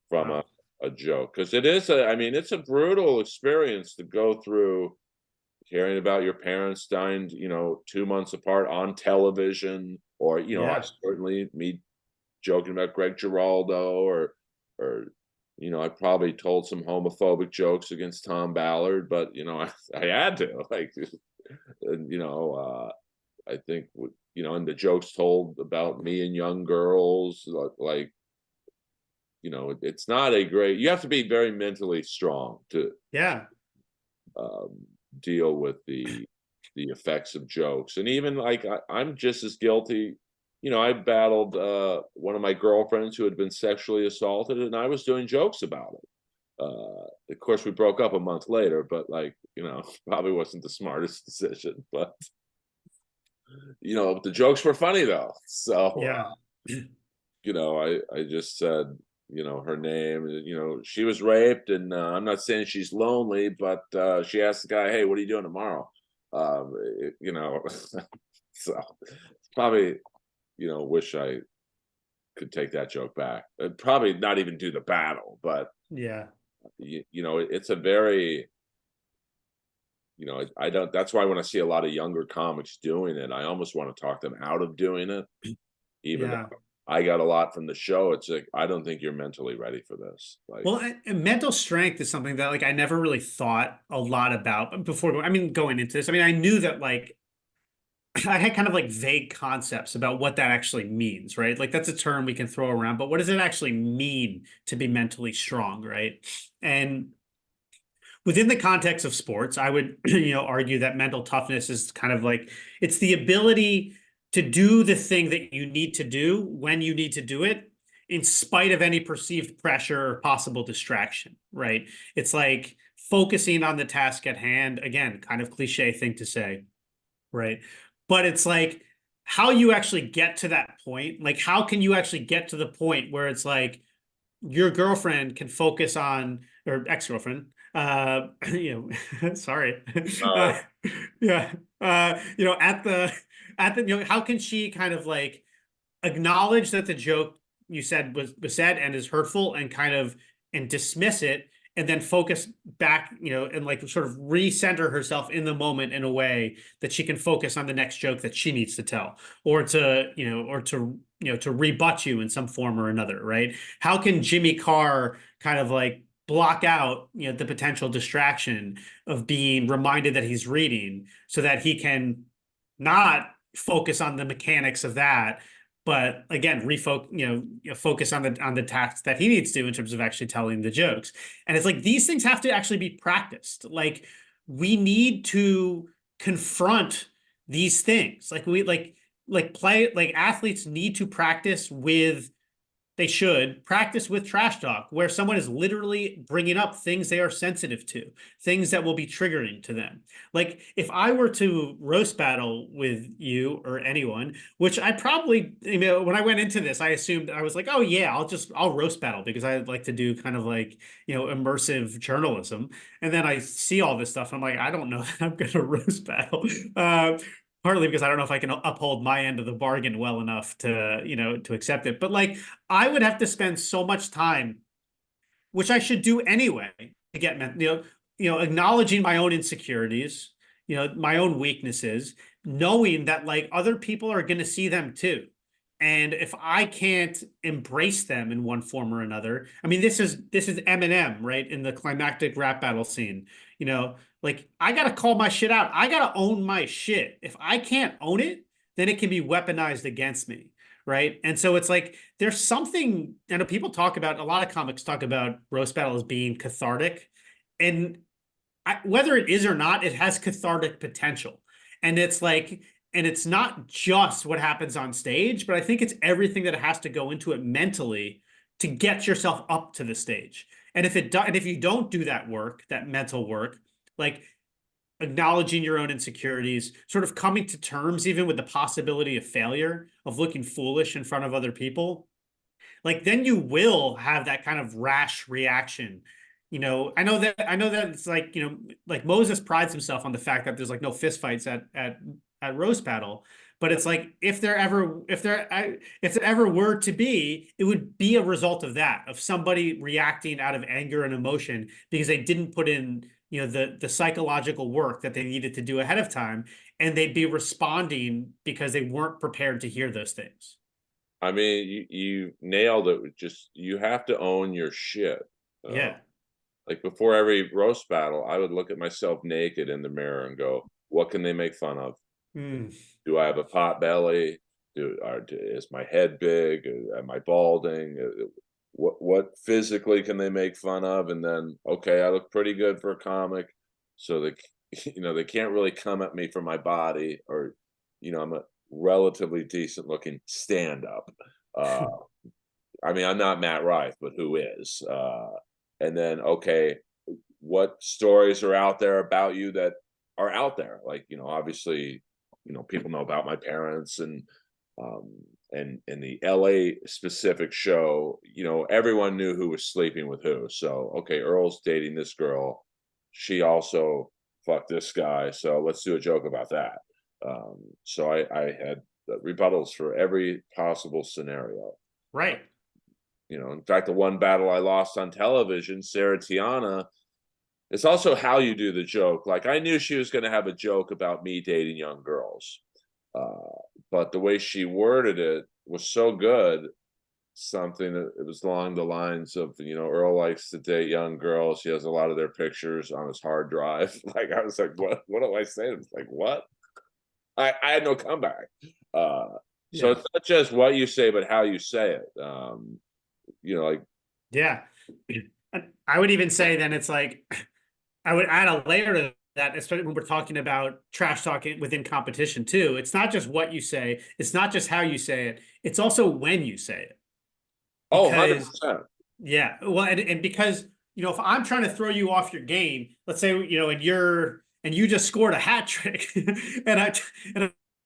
from Wow. a a joke, because it is I mean, it's a brutal experience to go through hearing about your parents dying, 2 months apart on television, or I Yeah. certainly me joking about Greg Giraldo, or I probably told some homophobic jokes against Tom Ballard, but I had to like, and I think and the jokes told about me and young girls, like it's not a great. You have to be very mentally strong to Yeah. um, deal with the effects of jokes, and even like I'm just as guilty. I battled one of my girlfriends who had been sexually assaulted, and I was doing jokes about it. Of course, we broke up a month later, but like probably wasn't the smartest decision. But the jokes were funny though. So Yeah. I just said her name. She was raped, and I'm not saying she's lonely, but she asked the guy, "Hey, what are you doing tomorrow?" So probably wish I could take that joke back. I'd probably not even do the battle, but Yeah. it's a very I don't. That's why when I see a lot of younger comics doing it, I almost want to talk them out of doing it, even Yeah. though I got a lot from the show. It's like, I don't think you're mentally ready for this. Like, Well, and mental strength is something that like I never really thought a lot about before. I mean, going into this, I mean, I knew that like I had kind of like vague concepts about what that actually means, right? Like that's a term we can throw around, but what does it actually mean to be mentally strong, right? And within the context of sports, I would, argue that mental toughness is kind of like it's the ability to do the thing that you need to do when you need to do it, in spite of any perceived pressure or possible distraction, right? It's like focusing on the task at hand. Again, kind of cliche thing to say, right? But it's like how you actually get to that point. Like, how can you actually get to the point where it's like your girlfriend can focus on, or ex-girlfriend, sorry. uh, Yeah. At the how can she kind of like acknowledge that the joke you said was said and is hurtful, and kind of and dismiss it, and then focus back, and like sort of recenter herself in the moment in a way that she can focus on the next joke that she needs to tell, or to rebut you in some form or another, right? How can Jimmy Carr kind of like block out, the potential distraction of being reminded that he's reading, so that he can not focus on the mechanics of that, but again, focus on the task that he needs to in terms of actually telling the jokes. And it's like these things have to actually be practiced. Like we need to confront these things. Like like athletes need to practice with they should practice with trash talk, where someone is literally bringing up things they are sensitive to, things that will be triggering to them. Like if I were to roast battle with you or anyone, which I probably, when I went into this, I assumed I was like, oh yeah, I'll roast battle because I like to do kind of like, immersive journalism. And then I see all this stuff. And I'm like, I don't know that I'm going to roast battle. Partly because I don't know if I can uphold my end of the bargain well enough to, to accept it. But like, I would have to spend so much time, which I should do anyway, to get, acknowledging my own insecurities, my own weaknesses, knowing that like other people are going to see them too. And if I can't embrace them in one form or another, I mean, this is Eminem, right? In the climactic rap battle scene, like I gotta call my shit out. I gotta own my shit. If I can't own it, then it can be weaponized against me, right? And so it's like there's something. I know people talk about, a lot of comics talk about roast battle as being cathartic, and whether it is or not, it has cathartic potential. And it's like, and it's not just what happens on stage, but I think it's everything that has to go into it mentally to get yourself up to the stage. And if you don't do that work, that mental work, like acknowledging your own insecurities, sort of coming to terms even with the possibility of failure, of looking foolish in front of other people, like then you will have that kind of rash reaction. I know that it's like, like Moses prides himself on the fact that there's like no fistfights at roast battle, But it's like if there ever were to be, it would be a result of that, of somebody reacting out of anger and emotion because they didn't put in, the psychological work that they needed to do ahead of time, and they'd be responding because they weren't prepared to hear those things. I mean, you nailed it. Just you have to own your shit. Uh, Yeah. like before every roast battle, I would look at myself naked in the mirror and go, "What can they make fun of? Mm. Do I have a pot belly? Is my head big? Am I balding? What physically can they make fun of?" And then, okay, I look pretty good for a comic, so they they can't really come at me for my body, or I'm a relatively decent looking stand up. Uh, I mean, I'm not Matt Rife, but who is? And then, okay, what stories are out there about you that are out there? Like, obviously, people know about my parents, um, and the LA specific show, everyone knew who was sleeping with who. So, okay, Earl's dating this girl. She also fucked this guy. So let's do a joke about that. So I had rebuttals for every possible scenario. Right. In fact, the one battle I lost on television, Sarah Tiana, it's also how you do the joke. Like, I knew she was going to have a joke about me dating young girls, uh, but the way she worded it was so good. Something that it was along the lines of, Earl likes to date young girls. He has a lot of their pictures on his hard drive. Like, I was like, what do I say? It's like, what? I had no comeback. So Yeah. it's not just what you say, but how you say it. Like, Yeah. I would even say then it's like I would add a layer to that, especially when we're talking about trash talking within competition too. It's not just what you say, it's not just how you say it, it's also when you say it. oh, Because 100%. yeah, well, and because if I'm trying to throw you off your game, let's say and you just scored a hat trick, and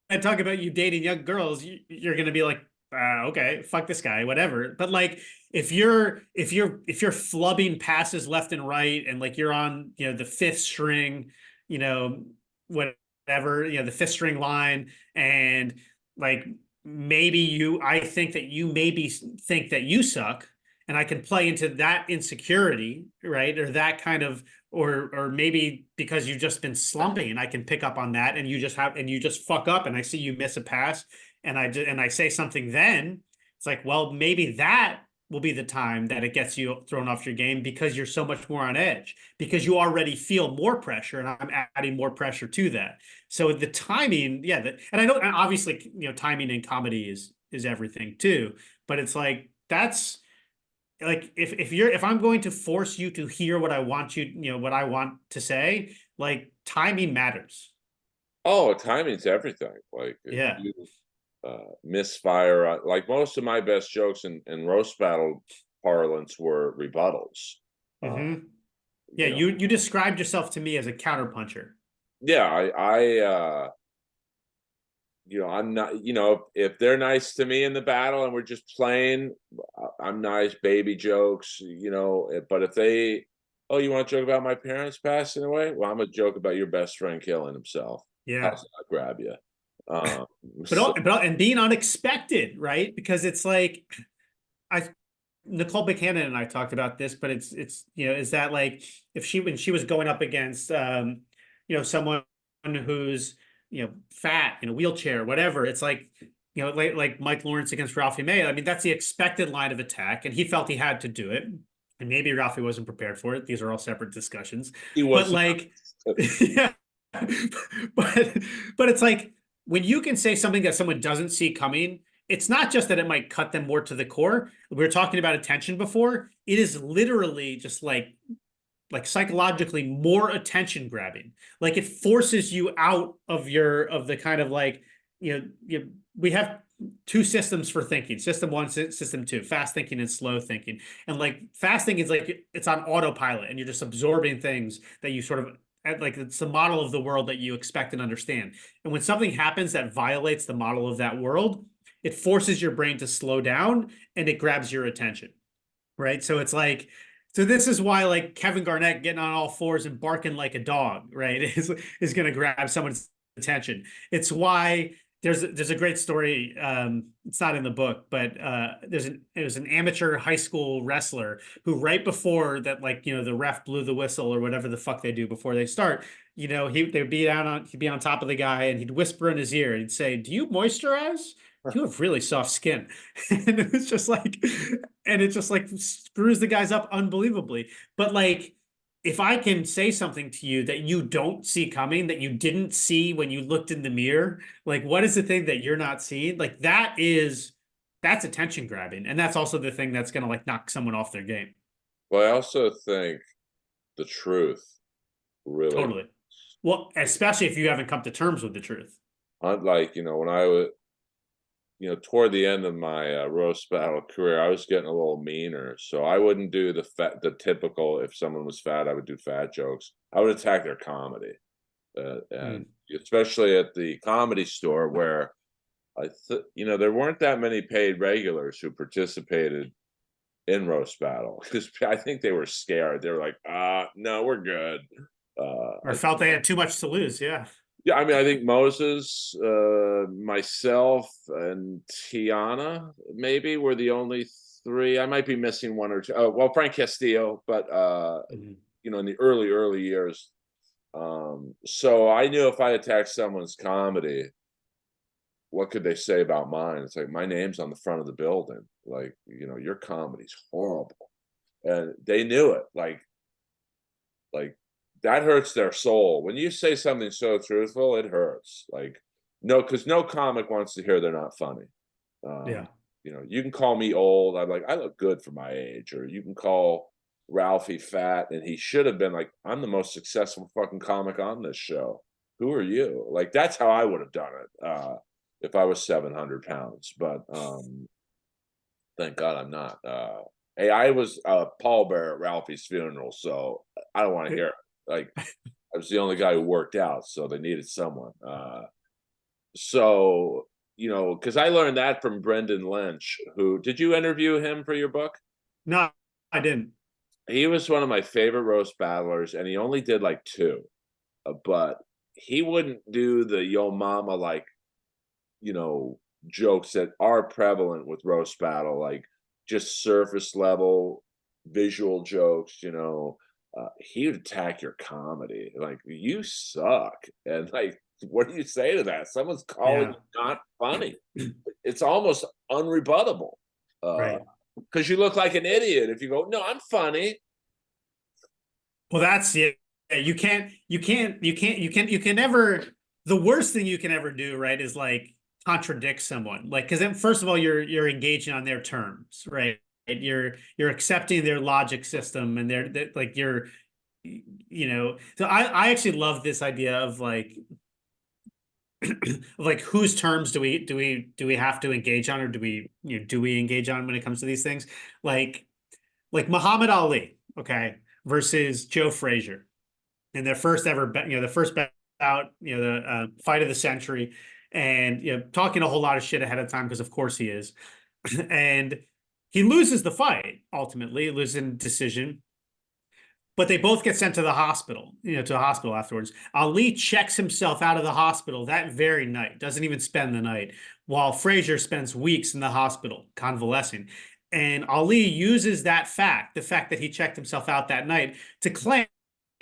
I talk about you dating young girls, you're gonna be like, okay, fuck this guy, whatever. But like, if you're flubbing passes left and right, and like you're on the fifth string, you know whatever, the fifth string line, and like maybe I think that you maybe think that you suck, and I can play into that insecurity, right? Or that kind of, or maybe because you've just been slumping, and I can pick up on that, and you just fuck up, and I see you miss a pass, and I say something, then it's like, well, maybe that will be the time that it gets you thrown off your game, because you're so much more on edge, because you already feel more pressure, and I'm adding more pressure to that. So the timing, yeah, and I know, and obviously, timing in comedy is everything too, but it's like that's like if I'm going to force you to hear what I want what I want to say, like timing matters. Oh, timing's everything. Like, if Yeah. you misfire, like most of my best jokes in roast battle parlance were rebuttals. Uh, Hmm. Yeah, you know, you described yourself to me as a counterpuncher. yeah, I'm not, if they're nice to me in the battle and we're just playing, I'm nice, baby jokes, but if oh, you want to joke about my parents passing away? Well, I'm a joke about your best friend killing himself. Yeah. How's that grab you? Um, But so, and being unexpected, right? Because it's like I Nicole Buchanan and I talked about this, but it's is that like if when she was going up against someone who's fat in a wheelchair, whatever, it's like like Mike Lawrence against Rafi May. I mean, that's the expected line of attack, and he felt he had to do it, and maybe Rafi wasn't prepared for it. These are all separate discussions, he but was like, yeah, but it's like when you can say something that someone doesn't see coming, it's not just that it might cut them more to the core. We were talking about attention before. It is literally just like psychologically more attention grabbing. Like it forces you out of the kind of like, we have two systems for thinking: system one, system two, fast thinking and slow thinking. And like fast thinking is like it's on autopilot, and you're just absorbing things that you sort of like, it's the model of the world that you expect and understand. And when something happens that violates the model of that world, it forces your brain to slow down, and it grabs your attention. Right. So it's like, so this is why like Kevin Garnett getting on all fours and barking like a dog, right, is going to grab someone's attention. It's why there's a great story. It's not in the book, but it was an amateur high school wrestler who right before that, like, the ref blew the whistle or whatever the fuck they do before they start, he'd be on top of the guy and he'd whisper in his ear and he'd say, "Do you moisturize? You have really soft skin." And it just like screws the guys up unbelievably. But like, if I can say something to you that you don't see coming, that you didn't see when you looked in the mirror, like, what is the thing that you're not seeing? Like, that's attention grabbing. And that's also the thing that's going to like knock someone off their game. Well, I also think the truth really, Totally. Well, especially if you haven't come to terms with the truth. unlike, when I was, toward the end of my roast battle career, I was getting a little meaner. So I wouldn't do the typical, if someone was fat, I would do fat jokes. I would attack their comedy. And especially at the Comedy Store, where there weren't that many paid regulars who participated in roast battle, because I think they were scared. They were like, no, we're good. Or felt they had too much to lose. Yeah. Yeah, I mean, I think Moses, myself, and Tiana maybe were the only three. I might be missing one or two. Oh, well, Frank Castillo, but in the early years. So I knew if I attacked someone's comedy, what could they say about mine? It's like, my name's on the front of the building. Like, your comedy's horrible, and they knew it. Like that hurts their soul when you say something so truthful. It hurts. Like, no, because no comic wants to hear they're not funny. Yeah. You can call me old. I'm like, I look good for my age. Or you can call Ralphie fat, and he should have been like, I'm the most successful fucking comic on this show. Who are you? Like, that's how I would have done it if I was 700 pounds. But thank God I'm not. Hey, I was pallbearer at Ralphie's funeral, so I don't want to hear it. Like, I was the only guy who worked out, so they needed someone. So, because I learned that from Brendan Lynch, who, did you interview him for your book? No, I didn't. He was one of my favorite roast battlers, and he only did like two, but he wouldn't do the yo mama, like, jokes that are prevalent with roast battle, like just surface level visual jokes. He would attack your comedy, like, you suck, and like, what do you say to that? Someone's calling you not funny. It's almost unrebuttable, Right. because you look like an idiot if you go, no, I'm funny. Well, that's it. You can never, the worst thing you can ever do, right, is like contradict someone. Like, because then first of all, you're engaging on their terms, right? You're accepting their logic system, and they're like, so I actually love this idea of like like, whose terms do we have to engage on, or do we engage on when it comes to these things? Like Muhammad Ali, okay, versus Joe Frazier in their first ever, the first bout, the fight of the century, and talking a whole lot of shit ahead of time because of course he is, and he loses the fight ultimately, loses in decision. But they both get sent to the hospital, to a hospital afterwards. Ali checks himself out of the hospital that very night, doesn't even spend the night, while Frazier spends weeks in the hospital convalescing. And Ali uses that fact, the fact that he checked himself out that night, to claim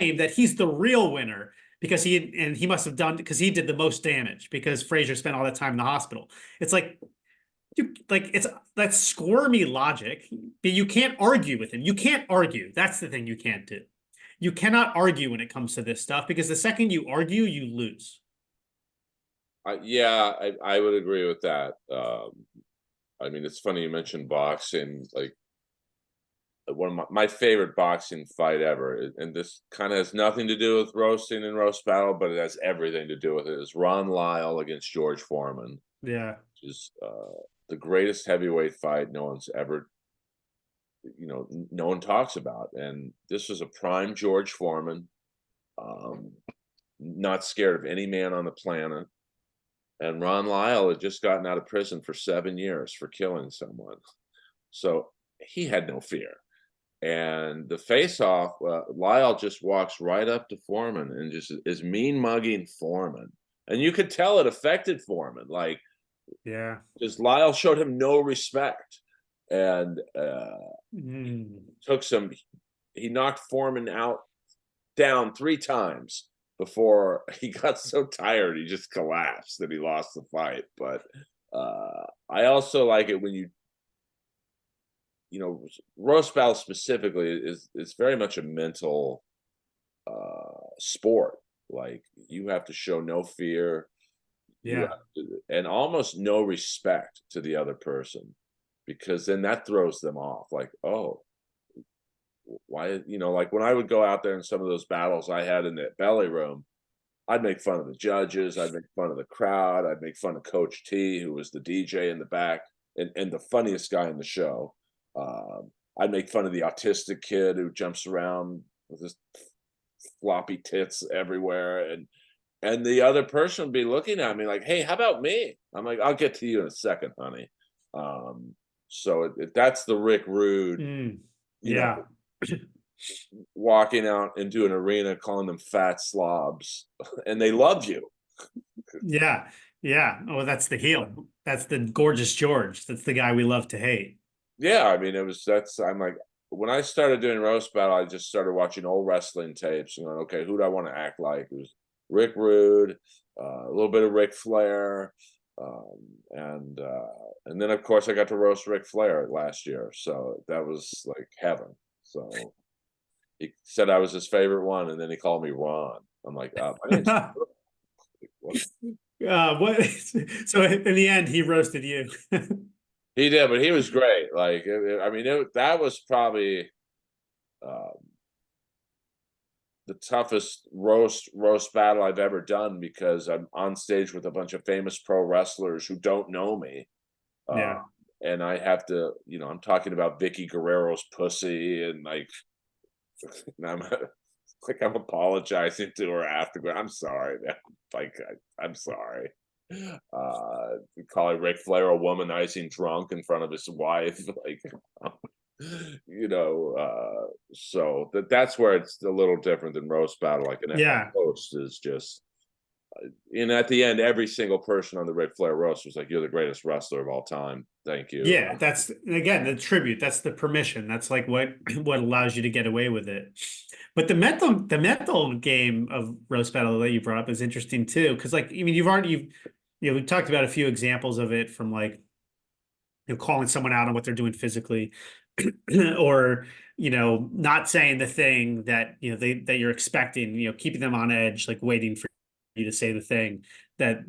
that he's the real winner because he must have done, because he did the most damage because Frazier spent all that time in the hospital. It's like, it's that's squirmy logic, but you can't argue with him. You can't argue. That's the thing you can't do. You cannot argue when it comes to this stuff, because the second you argue, you lose. Yeah, I would agree with that. I mean, it's funny you mentioned boxing. Like, one of my favorite boxing fight ever, and this kind of has nothing to do with roasting and roast battle, but it has everything to do with it, is Ron Lyle against George Foreman. Yeah. Which is the greatest heavyweight fight no one's ever, no one talks about. And this was a prime George Foreman, not scared of any man on the planet. And Ron Lyle had just gotten out of prison for 7 years for killing someone. So he had no fear. And the face-off, Lyle just walks right up to Foreman and just is mean mugging Foreman. and you could tell it affected Foreman. Like, Yeah. because Lyle showed him no respect, and took some. He knocked Foreman down 3 times before he got so tired he just collapsed and he lost the fight. But I also like it when roast battle specifically is very much a mental sport. Like, you have to show no fear, you Yeah. have to, and almost no respect to the other person, because then that throws them off. Like, oh, why, like when I would go out there in some of those battles I had in that belly room, I'd make fun of the judges, I'd make fun of the crowd, I'd make fun of Coach T, who was the DJ in the back and the funniest guy in the show. I'd make fun of the autistic kid who jumps around with his floppy tits everywhere, and the other person would be looking at me like, "Hey, how about me?" I'm like, "I'll get to you in a second, honey." So that's the Rick Rude, Mm. you know, Yeah. walking out into an arena calling them fat slobs, and they love you. Yeah. Yeah. Oh, that's the heel. That's the gorgeous George. That's the guy we love to hate. Yeah, I mean, I'm like, when I started doing roast battle, I just started watching old wrestling tapes and going, okay, who do I want to act like? It was Rick Rude, a little bit of Ric Flair, um, and then of course I got to roast Ric Flair last year, so that was like heaven. So he said I was his favorite one, and then he called me Ron. I'm like, my name's what? What? So in the end, he roasted you. He did, but he was great. Like, I mean, that was probably um, the toughest roast battle I've ever done, because I'm on stage with a bunch of famous pro wrestlers who don't know me, uh, Yeah. and I have to, I'm talking about Vicky Guerrero's pussy, and like, and I'm apologizing to her after. I'm sorry, man. Like, I'm sorry. Calling Ric Flair a womanizing drunk in front of his wife, like, so that's where it's a little different than roast battle. Like, a Yeah. roast is just, and at the end, every single person on the Ric Flair roast was like, "You're the greatest wrestler of all time. Thank you." Yeah. That's again the tribute. That's the permission. That's like what what allows you to get away with it. But the mental game of roast battle that you brought up is interesting too. Cause like, I mean, we talked about a few examples of it from like, calling someone out on what they're doing physically, or not saying the thing that that you're expecting, keeping them on edge, like waiting for you to say the thing that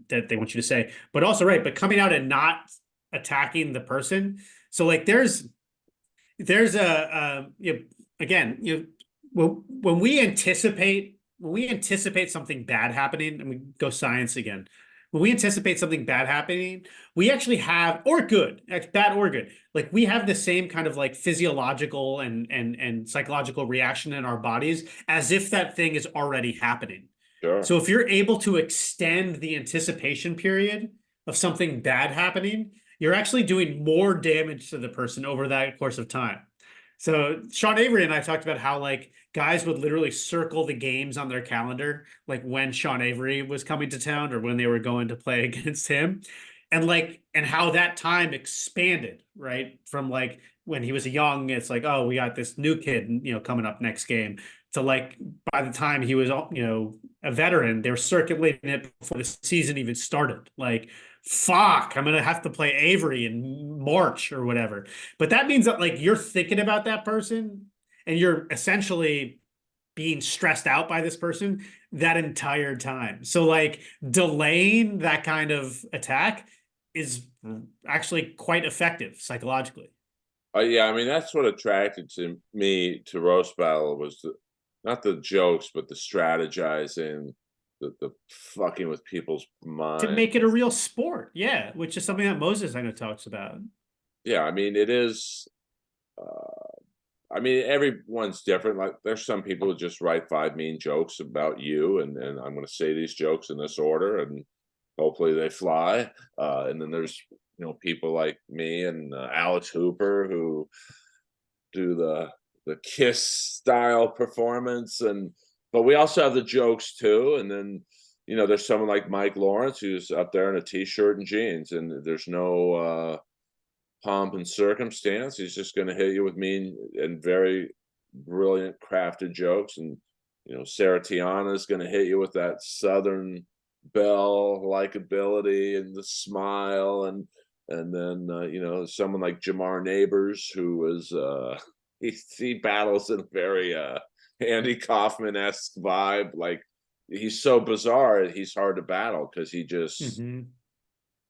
they want you to say. But also, right, but coming out and not attacking the person. So like there's again, when we anticipate something bad happening, and we go science again, when we anticipate something bad happening, we actually have, or good, bad or good, like we have the same kind of like physiological and psychological reaction in our bodies as if that thing is already happening. Sure, So if you're able to extend the anticipation period of something bad happening, you're actually doing more damage to the person over that course of time. So Sean Avery and I talked about how like guys would literally circle the games on their calendar, like when Sean Avery was coming to town or when they were going to play against him. And how that time expanded, right? From like when he was young, it's like, oh, we got this new kid, coming up next game. To like by the time he was, a veteran, they were circulating it before the season even started. Like, fuck, I'm gonna have to play Avery in March or whatever. But that means that like you're thinking about that person and you're essentially being stressed out by this person that entire time. So like delaying that kind of attack is actually quite effective psychologically. yeah. I mean, that's what attracted to me to roast battle was not the jokes, but the strategizing, the fucking with people's To minds. make it a real sport, yeah, which is something that Moses I know talks about. Yeah, I mean, it is. I mean, everyone's different. Like, there's some people who just write 5 mean jokes about you, and I'm going to say these jokes in this order, and hopefully they fly. And then there's people like me and Alex Hooper who do the Kiss style performance, but we also have the jokes too. And then there's someone like Mike Lawrence who's up there in a t-shirt and jeans, and there's no pomp and circumstance. He's just going to hit you with mean and very brilliant crafted jokes. And Sarah Tiana is going to hit you with that Southern belle likability and the smile. And then someone like Jamar Neighbors, who is he battles in a very Andy Kaufman-esque vibe. Like, he's so bizarre, he's hard to battle because he just Mhm.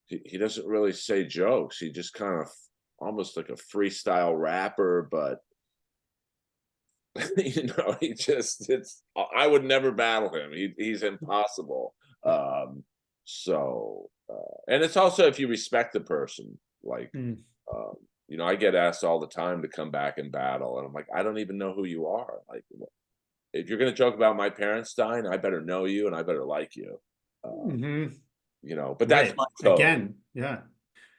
he doesn't really say jokes. He just kind of almost like a freestyle rapper, but he just it's I would never battle him. He's impossible. Um, and it's also if you respect the person, like Mm. um, I get asked all the time to come back and battle, and I'm like, I don't even know who you are. Like, if you're gonna joke about my parents dying, I better know you and I better like you. Um, Mhm. but that's Right. my code. Again, yeah.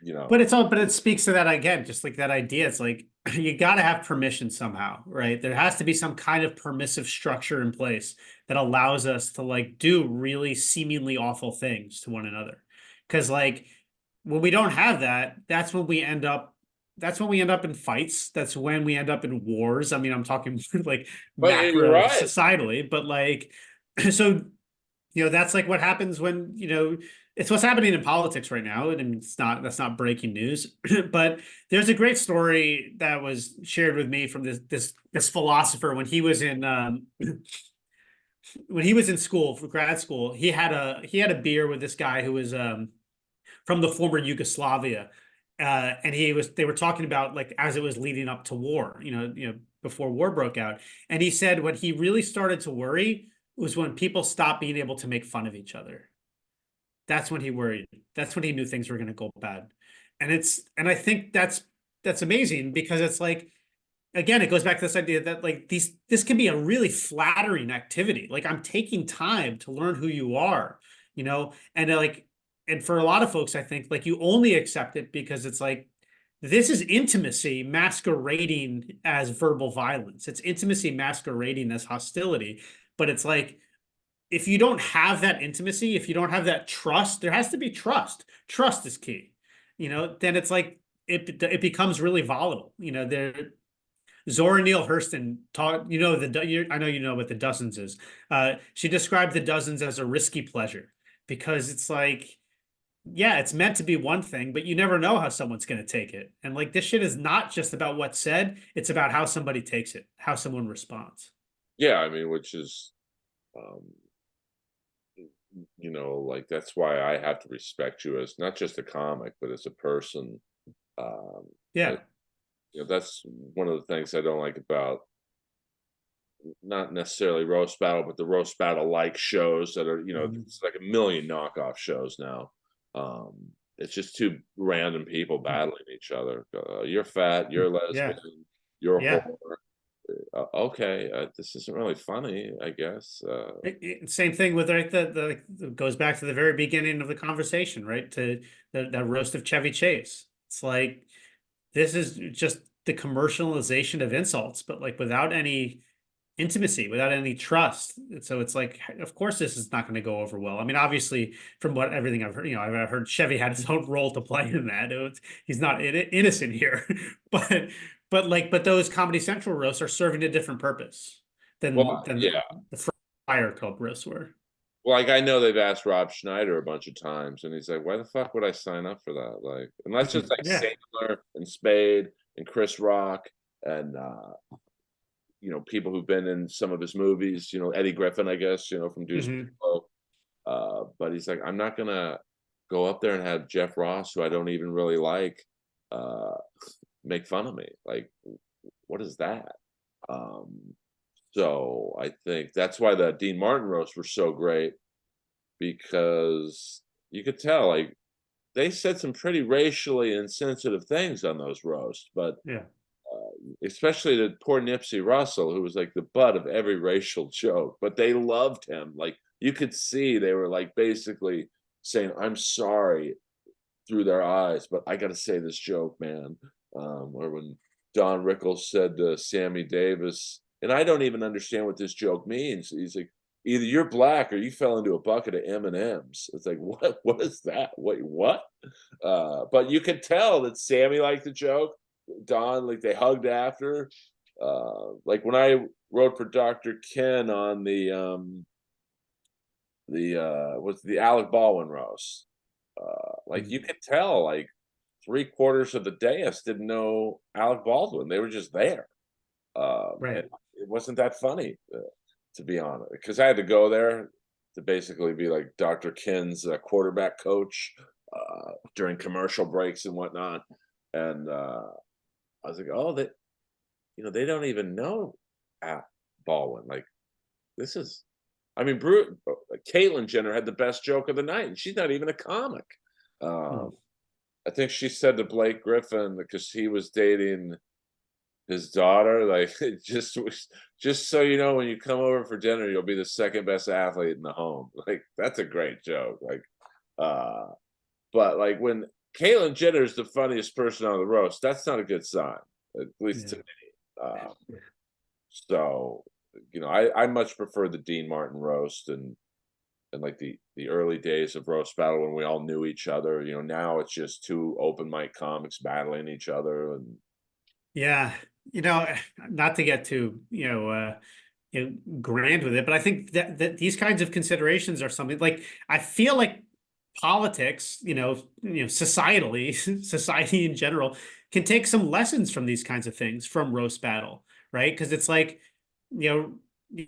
You But know, it's all, but it speaks to that again, just like that idea. It's like you got to have permission somehow, right? There has to be some kind of permissive structure in place that allows us to like do really seemingly awful things to one another. Because like when we don't have that, that's when we end up. That's when we end up in fights. That's when we end up in wars. I mean, I'm talking like but you're macro right. societally, but like, so that's like what happens when, it's what's happening in politics right now. And that's not breaking news, but there's a great story that was shared with me from this philosopher when he was in when he was in school for grad school. He had a beer with this guy who was from the former Yugoslavia. And they were talking about like as it was leading up to war, before war broke out. And he said when he really started to worry was when people stopped being able to make fun of each other. That's when he worried. That's when he knew things were going to go bad. And I think that's amazing because it's like again, it goes back to this idea that like this can be a really flattering activity. Like I'm taking time to learn who you are, and like and for a lot of folks, I think like you only accept it because it's like this is intimacy masquerading as verbal violence. It's intimacy masquerading as hostility. But it's like if you don't have that intimacy, if you don't have that trust, there has to be trust. Trust is key. Then it's like it becomes really volatile. Zora Neale Hurston taught, I know you know what the dozens is. She described the dozens as a risky pleasure because it's like, yeah, it's meant to be one thing, but you never know how someone's going to take it. And like this shit is not just about what's said, it's about how somebody takes it, how someone responds. Yeah, I mean, which is um, like that's why I have to respect you as not just a comic, but as a person. Um, I, Yeah. that's one of the things I don't like about not necessarily roast battle, but the roast battle like shows that are, Mhm. it's like a million knockoff shows now. Um, it's just two random people battling each other. You're fat, you're Yeah. lesbian, you're a Yeah. whore. Okay, this isn't really funny, I guess. Same thing with like the goes back to the very beginning of the conversation, right? To the roast of Chevy Chase. It's like this is just the commercialization of insults, but like without any intimacy, without any trust. So it's like, of course, this is not going to go over well. I mean, obviously, from what everything I've heard, I've heard Chevy had his own role to play in that. He's not innocent here, but but those Comedy Central roasts are serving a different purpose than Well, than yeah. the Fire Club roasts were. Well, like I know they've asked Rob Schneider a bunch of times, and he's like, "Why the fuck would I sign up for that?" Like, unless it's like Yeah. Sandler and Spade and Chris Rock and people who've been in some of his movies. Eddie Griffin, I guess. From Deuce Hmm. Bigelow. But he's like, I'm not gonna go up there and have Jeff Ross, who I don't even really like, uh, make fun of me. Like, what is that? Um, so I think that's why the Dean Martin roasts were so great because you could tell like they said some pretty racially insensitive things on those roasts, but Yeah. especially the poor Nipsey Russell, who was like the butt of every racial joke, but they loved him. Like you could see they were like basically saying, I'm sorry through their eyes, but I got to say this joke, man. Or when Don Rickles said to Sammy Davis, and I don't even understand what this joke means. He's like, either you're black or you fell into a bucket of M&Ms. It's like, what is that? Wait, what? But you could tell that Sammy liked the joke. Don, like they hugged after. Like when I wrote for Dr. Ken on the was the Alec Baldwin roast. Like you Mm. could tell, like 3/4 of the dais didn't know Alec Baldwin. They were just there. And Right. it wasn't that funny, to be honest, because I had to go there to basically be like Dr. Ken's quarterback coach during commercial breaks and whatnot. And I was like, oh, they don't even know Baldwin. Like this is, I mean, Caitlyn Jenner had the best joke of the night, and she's not even a comic. Mm. Um, I think she said to Blake Griffin because he was dating his daughter, like just so you know, when you come over for dinner, you'll be the second best athlete in the home. Like that's a great joke. Like, uh, but like when Caitlyn Jenner is the funniest person on the roast, that's not a good sign, at least to Yeah. me. So I much prefer the Dean Martin roast and like the early days of roast battle when we all knew each other. Now it's just two open mic comics battling each other, and Yeah. Not to get too, grand with it, but I think that these kinds of considerations are something like I feel like politics, societally, society in general can take some lessons from these kinds of things from roast battle, right? Because it's like, you know,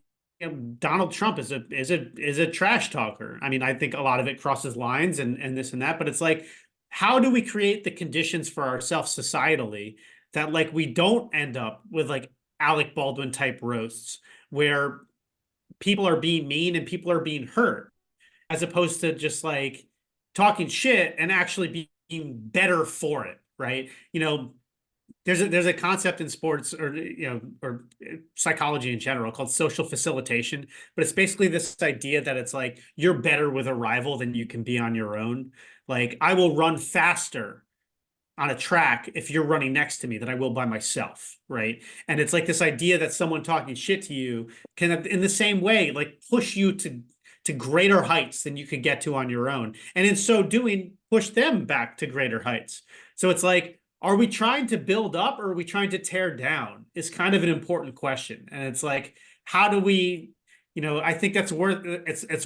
Donald Trump is a trash talker. I mean, I think a lot of it crosses lines and this and that, but it's like, how do we create the conditions for ourselves societally that like we don't end up with like Alec Baldwin type roasts where people are being mean and people are being hurt, as opposed to just like talking shit and actually being better for it, right? There's a concept in sports or psychology in general called social facilitation, but it's basically this idea that it's like you're better with a rival than you can be on your own. Like I will run faster on a track if you're running next to me than I will by myself, right? And it's like this idea that someone talking shit to you can, in the same way, like push you to greater heights than you could get to on your own, and in so doing, push them back to greater heights. So it's like, are we trying to build up or are we trying to tear down? Is kind of an important question, and it's like, how do we? I think it's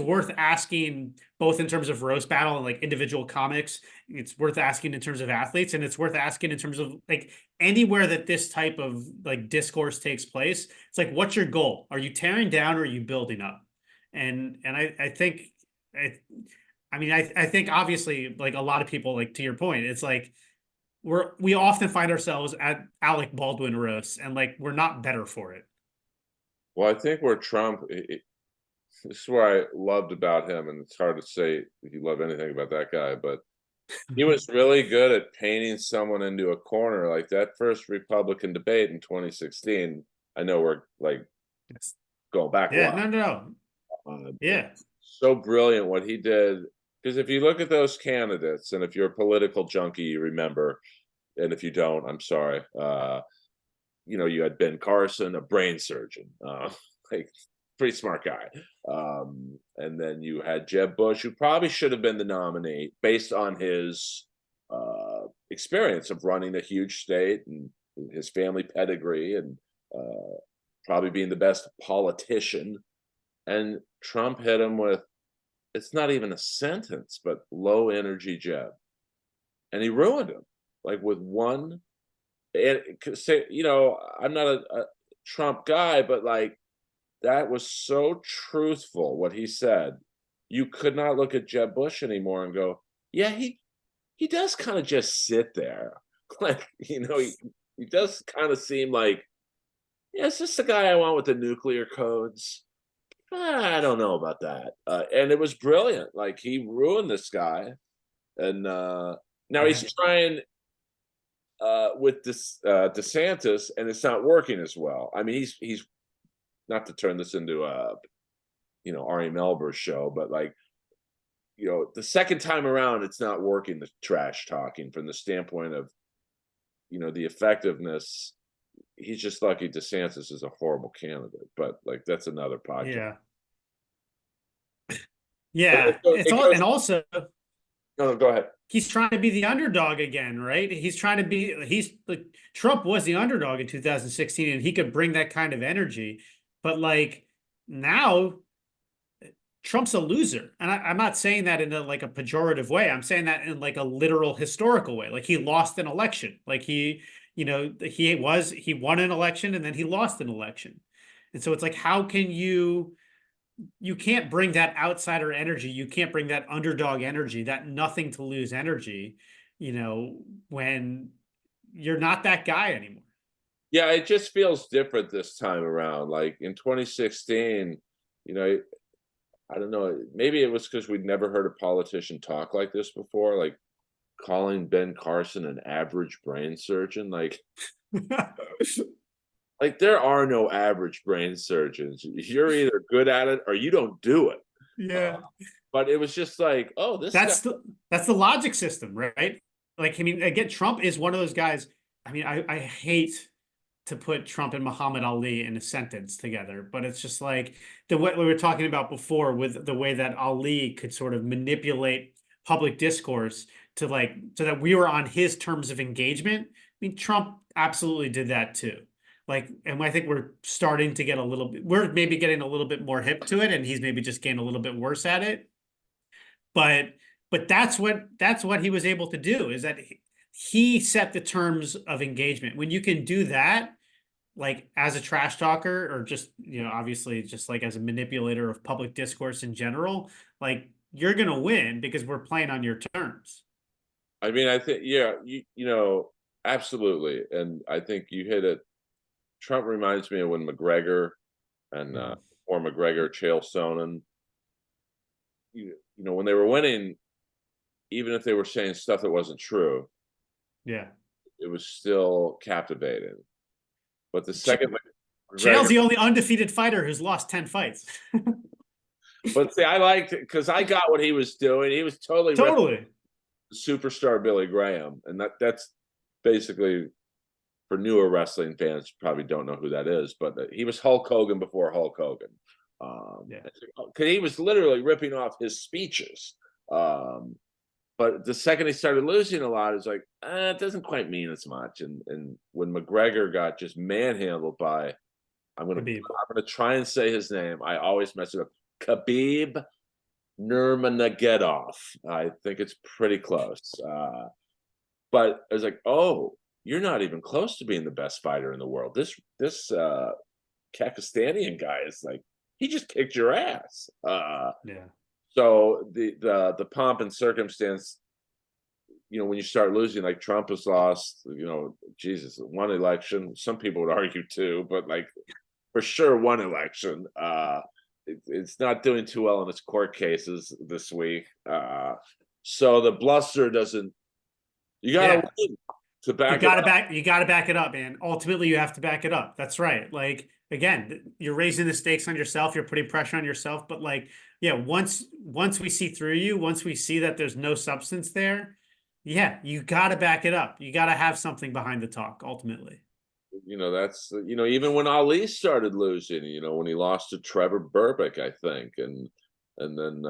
worth asking both in terms of roast battle and like individual comics. It's worth asking in terms of athletes, and it's worth asking in terms of like anywhere that this type of like discourse takes place. It's like, what's your goal? Are you tearing down or are you building up? And I think I I mean I think obviously like a lot of people, like to your point, it's like we often find ourselves at Alec Baldwin roasts and like we're not better for it. well, I think where Trump, this is what I loved about him, and it's hard to say if you love anything about that guy, but he was really good at painting someone into a corner. Like that first Republican debate in 2016. I know we're like Yes. going back a Yeah, lot. no, no, no. But Yeah. so brilliant what he did. Because if you look at those candidates, and if you're a political junkie, you remember, and if you don't, I'm sorry. You had Ben Carson, a brain surgeon, like pretty smart guy. And then you had Jeb Bush, who probably should have been the nominee based on his experience of running a huge state and his family pedigree and probably being the best politician. And Trump hit him with, it's not even a sentence, but low energy Jeb. And he ruined him like with one. And say, I'm not a Trump guy, but like that was so truthful what he said. You could not look at Jeb Bush anymore and go, yeah, he does kind of just sit there. Like, he does kind of seem like, yeah, it's just the guy I want with the nuclear codes. I don't know about that. And it was brilliant. Like he ruined this guy. And now Yeah. he's trying with this DeSantis, and it's not working as well. I mean, he's not to turn this into a Ari Melber's show, but like the second time around, it's not working. The trash talking from the standpoint of the effectiveness. He's just lucky DeSantis is a horrible candidate, but like that's another podcast. Yeah. Yeah, it's It all, goes. and also No, go ahead. he's trying to be the underdog again, right? He's trying to be, he's like, Trump was the underdog in 2016 and he could bring that kind of energy. But like now Trump's a loser. And I'm not saying that in like a pejorative way. I'm saying that in like a literal historical way. Like he lost an election. Like he won an election and then he lost an election. And so it's like, how can you can't bring that outsider energy. You can't bring that underdog energy, that nothing to lose energy, when you're not that guy anymore. Yeah, it just feels different this time around. Like in 2016, you know, I don't know, maybe it was because we'd never heard a politician talk like this before, like calling Ben Carson an average brain surgeon. Like there are no average brain surgeons. You're either good at it or you don't do it. Uh, Yeah. but it was just like, oh, this guy. That's the logic system, right? Like, I mean, again, Trump is one of those guys. I mean, I hate to put Trump and Muhammad Ali in a sentence together, but it's just like the what we were talking about before with the way that Ali could sort of manipulate public discourse to like so that we were on his terms of engagement. I mean, Trump absolutely did that too. Like, and I think we're starting to get a little bit, we're maybe getting a little bit more hip to it, and he's maybe just getting a little bit worse at it. But that's what he was able to do is that he set the terms of engagement. When you can do that, like as a trash talker or just, obviously just like as a manipulator of public discourse in general, like you're gonna win because we're playing on your terms. I mean, I think, yeah, absolutely. And I think you hit it. Trump reminds me of when McGregor and Mhm. or McGregor, Chael Sonnen, when they were winning, even if they were saying stuff that wasn't true, Yeah. it was still captivating. But the Ch second Chael's McGregor, the only undefeated fighter who's lost 10 fights. but see, I liked it because I got what he was doing. He was totally ripping Totally. superstar Billy Graham, and that's basically for newer wrestling fans probably don't know who that is, but he was Hulk Hogan before Hulk Hogan. Yeah. Because he was literally ripping off his speeches. Um, but the second he started losing a lot, it's like it doesn't quite mean as much. And when McGregor got just manhandled by, I'm gonna Khabib. I'm gonna try and say his name. I always mess it up. Khabib Nurmagomedov. I think it's pretty close. But I was like, oh, you're not even close to being the best fighter in the world. This Kakistanian guy is like, he just kicked your ass. Yeah. So the pomp and circumstance, when you start losing, like Trump has lost, Jesus, one election. Some people would argue two, but like for sure one election. It's not doing too well in its court cases this week. So the bluster doesn't. You got to Yeah. win to back it up. You gotta back it up, man. Ultimately, you have to back it up. That's right. Like again, you're raising the stakes on yourself, you're putting pressure on yourself. But like, yeah, once we see through you, once we see that there's no substance there, yeah, you gotta back it up. You gotta have something behind the talk, ultimately. That's even when Ali started losing, when he lost to Trevor Burbick, I think, and then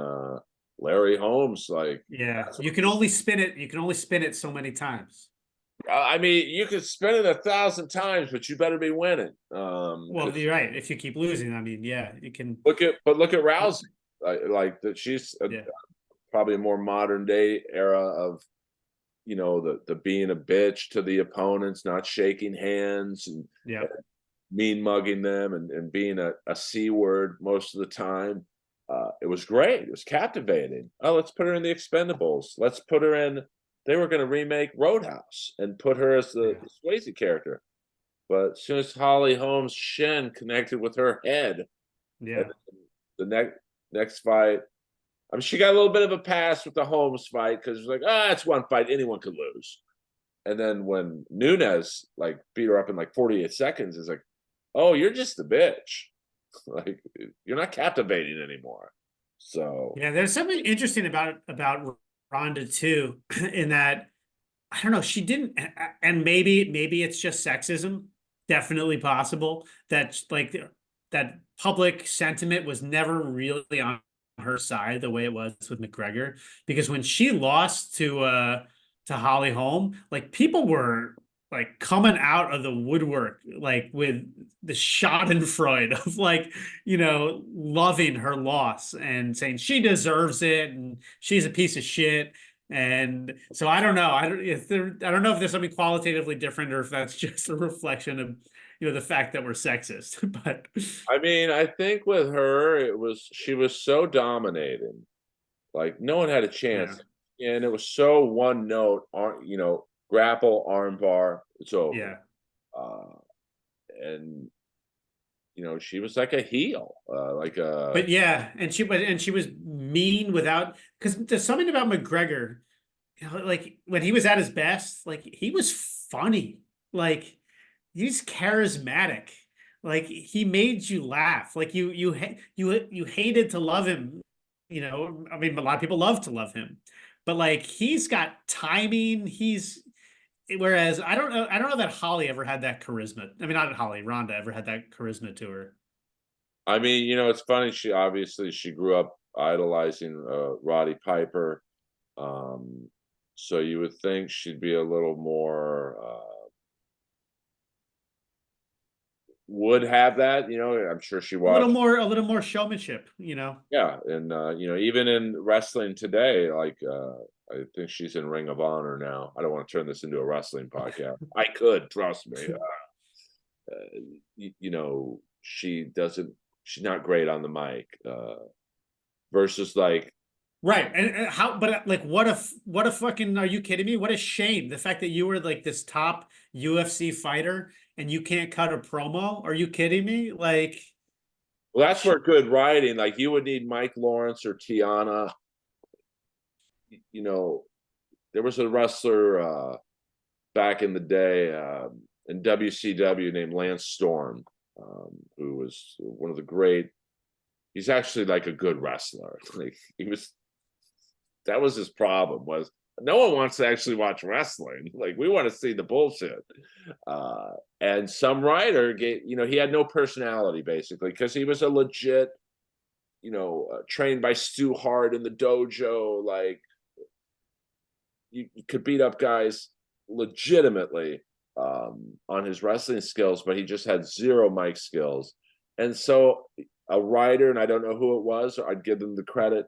Larry Holmes, like Yeah. that's You can only spin it so many times. I mean, you could spin it 1,000 times, but you better be winning. Well, you're right. If you keep losing, I mean, yeah, you can. Look at Rousey, like that. She's Yeah. probably a more modern day era of the being a bitch to the opponents, not shaking hands and Yeah. mean mugging them and being a C word most of the time. It was great. It was captivating. Oh, let's put her in the Expendables. Let's put her in. They were going to remake Roadhouse and put her as the Yeah. Swayze character. But as soon as Holly Holmes' shin connected with her head, and Yeah. the next fight, I mean, she got a little bit of a pass with the Holmes fight because it's like, it's one fight, anyone could lose. And then when Nunes like beat her up in like 48 seconds, it's like, oh, you're just a bitch. Like you're not captivating anymore. So Yeah, there's something interesting about Rhonda too, in that I don't know, she didn't, and maybe it's just sexism. Definitely possible that like that public sentiment was never really on her side the way it was with McGregor, because when she lost to Holly Holm, like people were like coming out of the woodwork, like with the Schadenfreude of like, loving her loss and saying she deserves it and she's a piece of shit. And so I don't know. I don't know if there's something qualitatively different or if that's just a reflection of the fact that we're sexist. But I mean, I think with her, she was so dominating, like no one had a yeah, chance, and it was so one note, grapple, armbar, it's over. yeah. Uh, and she was like a heel, like a But yeah, and she was mean without, because there's something about McGregor, like when he was at his best, like he was funny, like he's charismatic, like he made you laugh, like you hated to love him, I mean, a lot of people love to love him, but like he's got timing, whereas I don't know that Holly ever had that charisma. I mean, not Holly, Rhonda ever had that charisma to her. I mean, it's funny, she grew up idolizing, Roddy Piper, um, so you would think she'd be a little more, would have that, I'm sure she watched. A little more showmanship. Yeah, and, even in wrestling today, like, I think she's in Ring of Honor now. I don't wanna turn this into a wrestling podcast. I could, trust me, she's not great on the mic, versus, like, Right. And how, but like, what a fucking, are you kidding me? What a shame. The fact that you were like this top UFC fighter and you can't cut a promo. Are you kidding me? Like, well, that's where good writing, like, you would need Mike Lawrence or Tiana. You know, there was a wrestler, back in the day, in WCW named Lance Storm, who was one of the great. He's actually like a good wrestler. Like that was his problem, was no one wants to actually watch wrestling. Like we want to see the bullshit. And some writer he had no personality basically because he was a legit, trained by Stu Hart in the dojo. Like you could beat up guys legitimately, on his wrestling skills, but he just had zero mic skills. And so a writer, and I don't know who it was, or I'd give them the credit,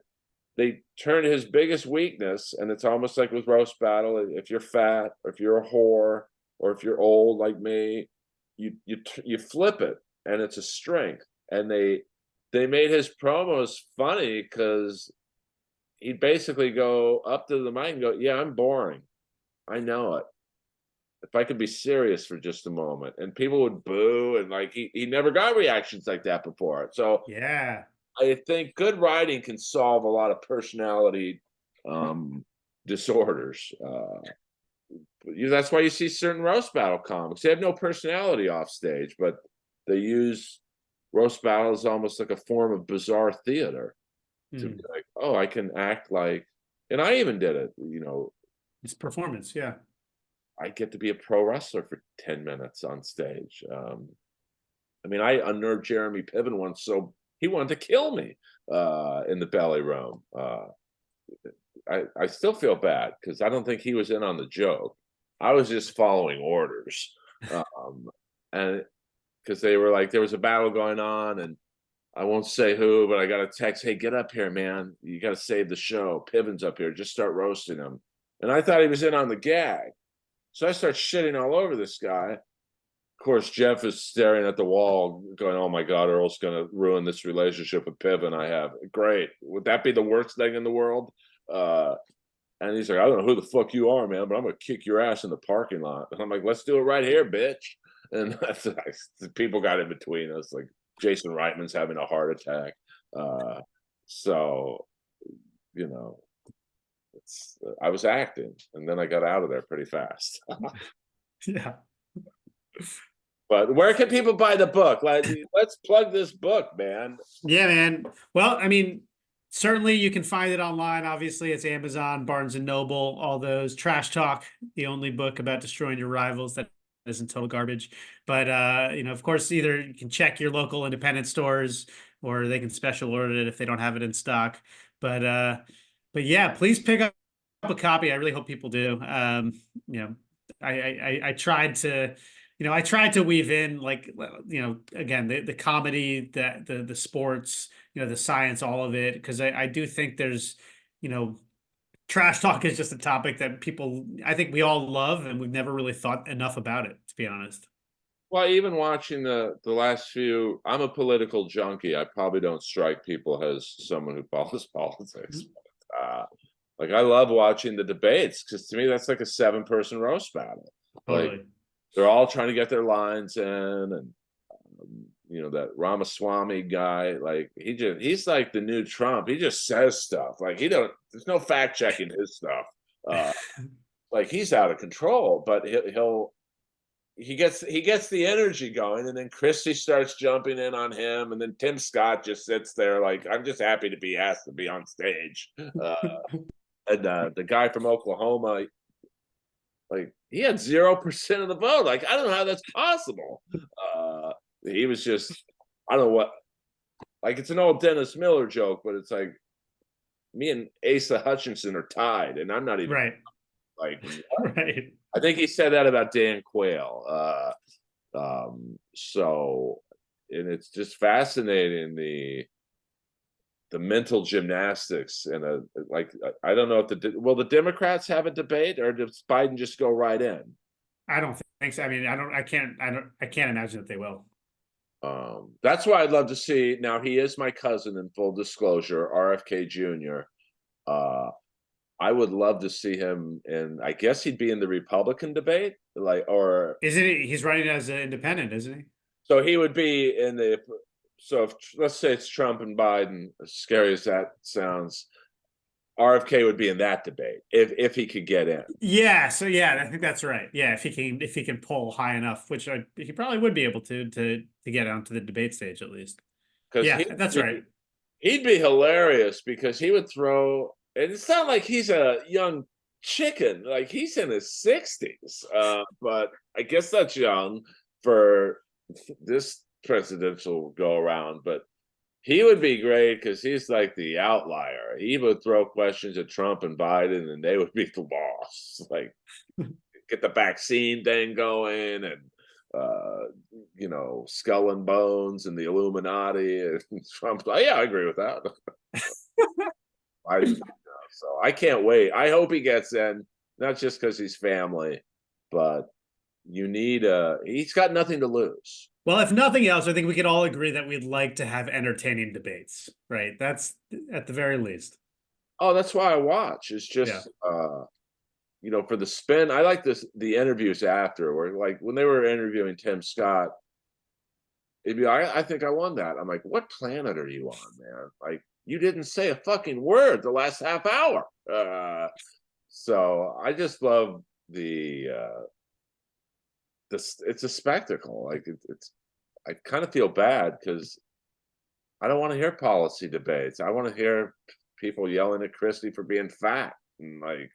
they turned his biggest weakness, and it's almost like with roast battle. If you're fat, or if you're a whore, or if you're old like me, you flip it, and it's a strength. And they made his promos funny because he'd basically go up to the mic and go, "Yeah, I'm boring. I know it. If I could be serious for just a moment," and people would boo, and like he never got reactions like that before. So yeah. I think good writing can solve a lot of personality, disorders. That's why you see certain roast battle comics. They have no personality off stage, but they use roast battle as almost like a form of bizarre theater to be like, oh, I can act like, and I even did it. It's performance. Yeah. I get to be a pro wrestler for 10 minutes on stage. I mean, I unnerved Jeremy Piven once, so he wanted to kill me, in the belly room. I still feel bad because I don't think he was in on the joke. I was just following orders. And because they were like, there was a battle going on, and I won't say who, but I got a text, "Hey, get up here, man. You got to save the show. Piven's up here. Just start roasting him." And I thought he was in on the gag. So I start shitting all over this guy. Of course, Jeff is staring at the wall going, "Oh my God, Earl's going to ruin this relationship with Piven I have." Great. Would that be the worst thing in the world? And he's like, "I don't know who the fuck you are, man, but I'm going to kick your ass in the parking lot." And I'm like, "Let's do it right here, bitch." And people got in between us. Like Jason Reitman's having a heart attack. So, you know, I was acting, and then I got out of there pretty fast. Yeah. But where can people buy the book? Let's plug this book, man. Yeah, man. Well, I mean, certainly you can find it online. Obviously, it's Amazon, Barnes and Noble, all those. Trash Talk, the only book about destroying your rivals that isn't total garbage. But of course, either you can check your local independent stores or they can special order it if they don't have it in stock. But yeah, please pick up a copy. I really hope people do. You know, I tried to, I tried to weave in like, again, the comedy, the sports, the science, all of it, because I do think there's, you know, trash talk is just a topic that I think we all love, and we've never really thought enough about it, to be honest. Well, even watching the last few, I'm a political junkie. I probably don't strike people as someone who follows politics. But, like I love watching the debates because to me that's like a 7-person roast battle. Like Totally. they're all trying to get their lines in, and that Ramaswamy guy, like he's like the new Trump. He just says stuff like there's no fact checking his stuff. Like he's out of control, but he gets the energy going, and then Christie starts jumping in on him, and then Tim Scott just sits there like, I'm just happy to be asked to be on stage. And the guy from Oklahoma, like he had 0% of the vote. Like I don't know how that's possible. He was just, I don't know what. Like it's an old Dennis Miller joke, but it's like me and Asa Hutchinson are tied, and I'm not even Right. like Right. I think he said that about Dan Quayle. So, and it's just fascinating the mental gymnastics and like I don't know if will the Democrats have a debate or does Biden just go right in? I don't think so. I mean, I can't imagine that they will. That's why I'd love to see. Now he is my cousin in full disclosure, RFK Jr. I would love to see him, and I guess he'd be in the Republican debate, Isn't he? He's running as an independent, isn't he? so he would be in the. So if, let's say it's Trump and Biden, as scary as that sounds, RFK would be in that debate if he could get in. Yeah. So yeah, I think that's right. Yeah, if he can pull high enough, which he probably would be able to get onto the debate stage at least. Because Yeah, that's right. he'd be hilarious because he would throw, and it's not like he's a young chicken, like he's in his 60s. But I guess that's young for this presidential go around. But he would be great because he's like the outlier. He would throw questions at Trump and Biden, and they would be the boss. Like get the vaccine thing going, and Skull and Bones and the Illuminati. And Trump's like, yeah, I agree with that. So I can't wait. I hope he gets in, not just because he's family, but he's got nothing to lose. Well, if nothing else, I think we could all agree that we'd like to have entertaining debates, right? That's at the very least. Oh, that's why I watch. It's just for the spin. I like the interviews after, where like when they were interviewing Tim Scott, it'd be I think I won that. I'm like, what planet are you on, man? Like you didn't say a fucking word the last half hour. So I just love it's a spectacle. Like I kind of feel bad because I don't want to hear policy debates. I want to hear people yelling at Christie for being fat and like.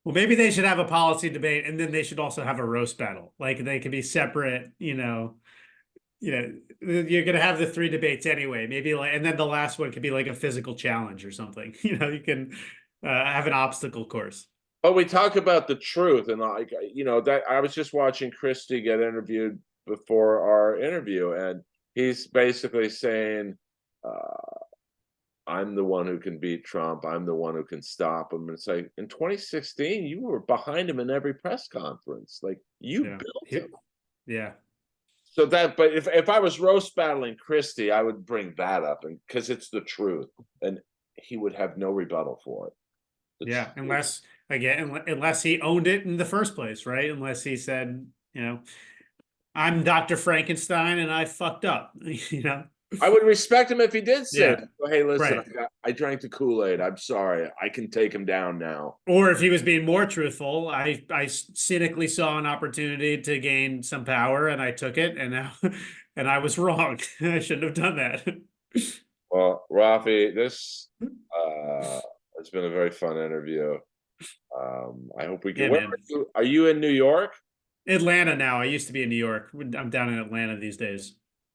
Well, maybe they should have a policy debate, and then they should also have a roast battle. Like they could be separate. You're gonna have the 3 debates anyway. Maybe and then the last one could be like a physical challenge or something. You can have an obstacle course. But we talk about the truth, and like that I was just watching Christie get interviewed before our interview, and he's basically saying, I'm the one who can beat Trump. I'm the one who can stop him. And it's like in 2016, you were behind him in every press conference. Like you built him. Yeah. So but if I was roast battling Christie, I would bring that up, and because it's the truth, and he would have no rebuttal for it. Unless he owned it in the first place, right? Unless he said, I'm Dr. Frankenstein and I fucked up, I would respect him if he did say, hey, listen, right. I drank the Kool-Aid. I'm sorry. I can take him down now. Or if he was being more truthful, I cynically saw an opportunity to gain some power and I took it, and now and I was wrong. I shouldn't have done that. Well, Rafi, this has been a very fun interview. I hope we can. Are you in New York? Atlanta now. I used to be in New York. I'm down in Atlanta these days.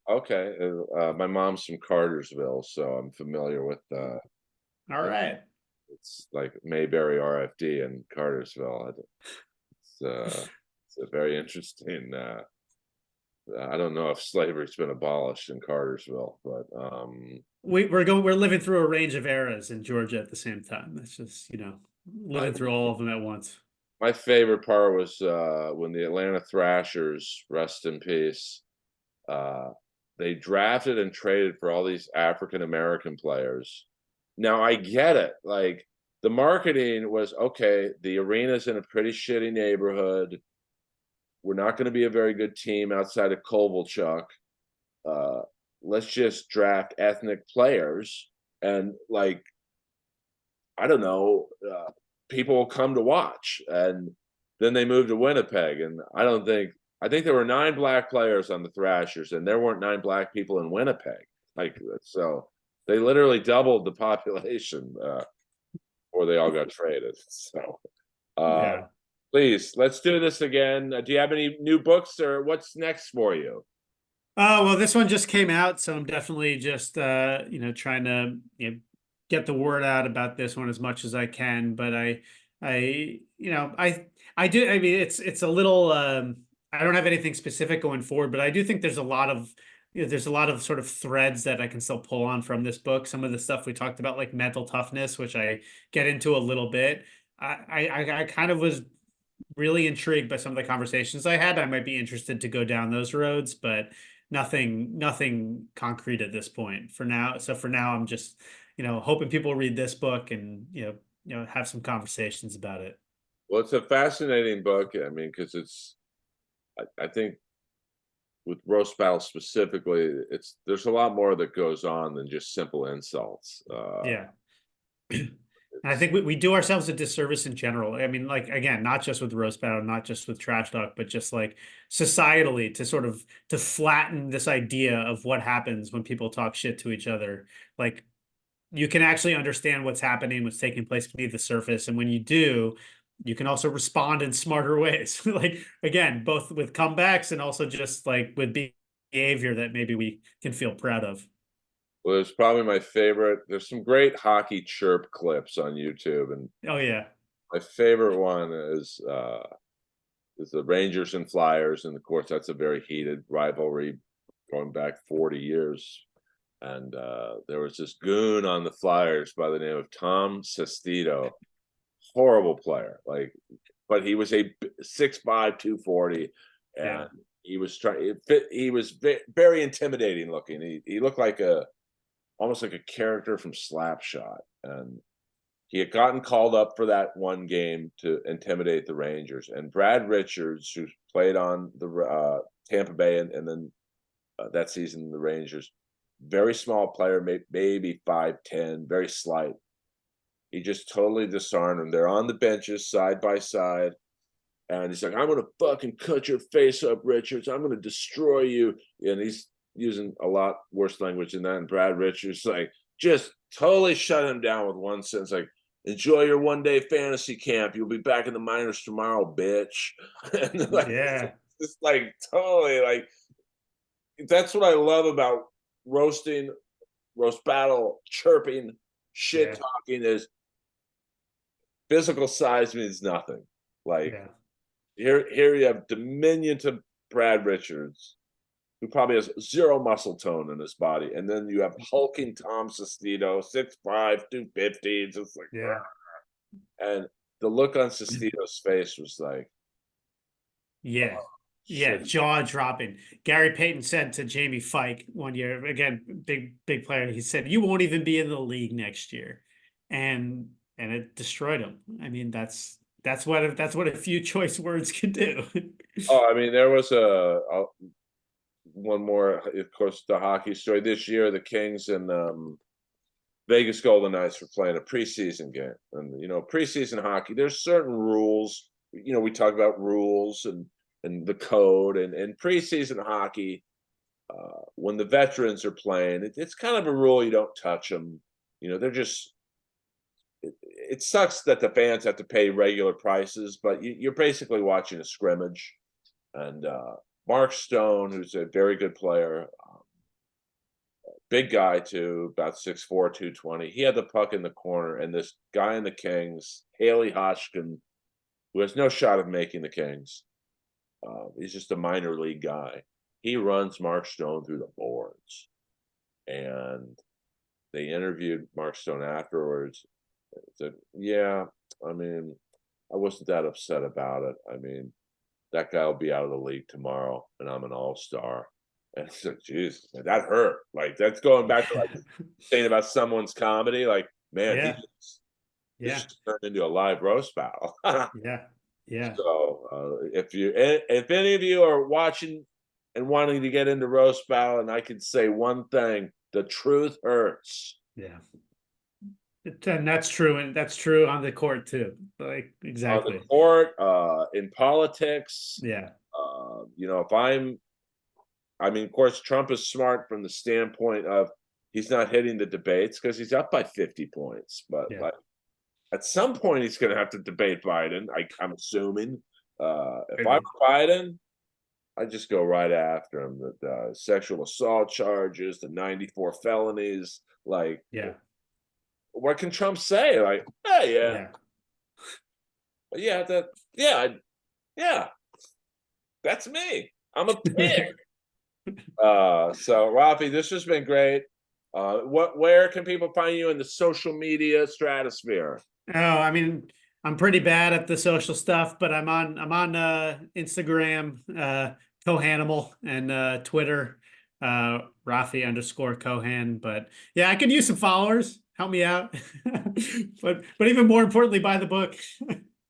Okay, my mom's from Cartersville, so I'm familiar with, All right. it's like Mayberry RFD in Cartersville. It's, it's a very interesting, I don't know if slavery's been abolished in Cartersville, but, We're living through a range of eras in Georgia at the same time. That's just, I living through all of them at once. my favorite part was, when the Atlanta Thrashers, rest in peace, uh, they drafted and traded for all these African American players. Now I get it. Like the marketing was okay, the arena's in a pretty shitty neighborhood. We're not going to be a very good team outside of Kovalchuk. Uh, let's just draft ethnic players and like I don't know, people will come to watch. And then they moved to Winnipeg, and I think there were 9 black players on the Thrashers, and there weren't 9 black people in Winnipeg. Like so, they literally doubled the population before they all got traded. So, uh, Yeah. please let's do this again. Do you have any new books, or what's next for you? Oh, well, this one just came out, so I'm definitely just trying to get the word out about this one as much as I can. But I do. I mean, it's a little. I don't have anything specific going forward, but I do think there's a lot of there's a lot of sort of threads that I can still pull on from this book. Some of the stuff we talked about, like mental toughness, which I get into a little bit. I kind of was really intrigued by some of the conversations I had. I might be interested to go down those roads, but nothing concrete at this point for now. So for now, I'm just, hoping people read this book and, have some conversations about it. Well, it's a fascinating book. I mean, because I think with roast battle specifically, it's there's a lot more that goes on than just simple insults. Yeah. And I It's think we do ourselves a disservice in general. I mean, like again, not just with roast battle, not just with trash talk, but just like societally to sort of to flatten this idea of what happens when people talk shit to each other. Like you can actually understand what's happening, what's taking place beneath the surface. And when you do, you can also respond in smarter ways. Like again, both with comebacks and also just like with behavior that maybe we can feel proud of. well, it's probably my favorite. There's some great hockey chirp clips on YouTube, and Oh yeah. my favorite one is the Rangers and Flyers, and of course that's a very heated rivalry going back 40 years. And there was this goon on the Flyers by the name of Tom Sestito, horrible player, like, but he was a 6'5", 240, Yeah. and he was trying. He was very intimidating looking. He looked like almost like a character from Slapshot, and he had gotten called up for that one game to intimidate the Rangers. And Brad Richards, who played on the Tampa Bay and then that season the Rangers, very small player, maybe 5'10", very slight. He just totally disarmed them. They're on the benches side by side. And he's like, I'm going to fucking cut your face up, Richards. I'm going to destroy you. And he's using a lot worse language than that. And Brad Richards, like, just totally shut him down with one sentence, like, enjoy your one-day fantasy camp. You'll be back in the minors tomorrow, bitch. And like, Yeah. it's like totally like, that's what I love about roasting, roast battle, chirping, shit Yeah. talking is physical size means nothing. Like, Yeah. here you have diminutive Brad Richards, who probably has zero muscle tone in his body, and then you have hulking Tom Sestito, 6'5", 250. It's just like, Yeah. and the look on Sestito's face was like, Yeah. oh, Yeah. shit. Jaw dropping. Gary Payton said to Jamie Fike one year, again, big player, he said, you won't even be in the league next year. And it destroyed him. I mean, that's what a few choice words can do. Oh, I mean, there was a one more, of course, the hockey story this year. The Kings and Vegas Golden Knights were playing a preseason game, and preseason hockey. There's certain rules. We talk about rules and the code, and preseason hockey. When the veterans are playing, it's kind of a rule you don't touch them. They're just. It sucks that the fans have to pay regular prices, but you're basically watching a scrimmage. And Mark Stone, who's a very good player, big guy too, about 6'4", 220. He had the puck in the corner, and this guy in the Kings, Haley Hodgkin, who has no shot of making the Kings. He's just a minor league guy. He runs Mark Stone through the boards. And they interviewed Mark Stone afterwards. Said, yeah, I mean, I wasn't that upset about it. I mean, that guy will be out of the league tomorrow, and I'm an all-star. And I said, geez, that hurt. Like, that's going back to like saying about someone's comedy. Like, man, Yeah. this Yeah. just turned into a live roast battle. Yeah. Yeah. So if any of you are watching and wanting to get into roast battle, and I can say one thing, the truth hurts. Yeah. And that's true. And that's true on the court too. Like, On exactly. the court, in politics, Yeah. you know, I mean, of course, Trump is smart from the standpoint of he's not hitting the debates because he's up by 50 points. But Yeah. like, at some point, he's going to have to debate Biden. I'm assuming. If I were Biden, I'd just go right after him. The sexual assault charges, the 94 felonies. Like, Yeah. what can Trump say? Like, hey, yeah, Yeah. yeah, that's me. I'm a pig. So Rafi, this has been great. Where can people find you in the social media stratosphere? Oh, I mean, I'm pretty bad at the social stuff, but I'm on Instagram, Kohanimal, and Twitter, Rafi_Kohan. But yeah, I could use some followers. Help me out. But even more importantly, buy the book.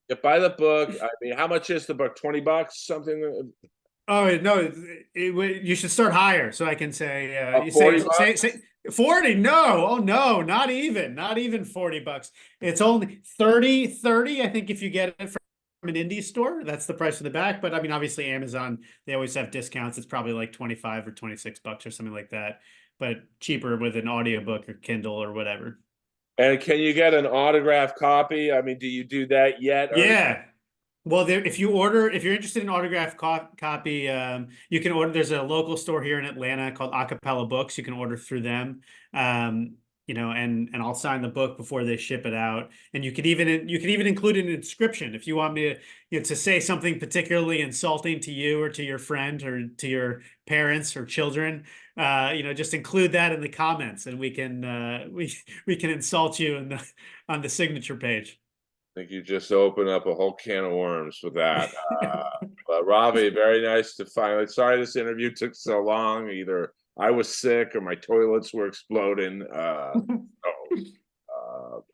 Yeah, buy the book. I mean, how much is the book? $20? Something? Oh no, you should start higher so I can say you 40 say 40. No, oh no, not even $40. It's only 30. I think if you get it from an indie store, that's the price of the back. But I mean, obviously Amazon, they always have discounts. It's probably like 25 or $26 or something like that, but cheaper with an audiobook or Kindle or whatever. And can you get an autographed copy? I mean, do you do that yet? Yeah. Well, if you're interested in autographed copy, you can order. There's a local store here in Atlanta called Acapella Books. You can order through them. And I'll sign the book before they ship it out. And you could even include an inscription if you want me to say something particularly insulting to you or to your friend or to your parents or children. Just include that in the comments, and we can insult you on the signature page. I think you just opened up a whole can of worms with that. But Ravi, very nice to finally. Sorry this interview took so long. Either I was sick or my toilets were exploding. I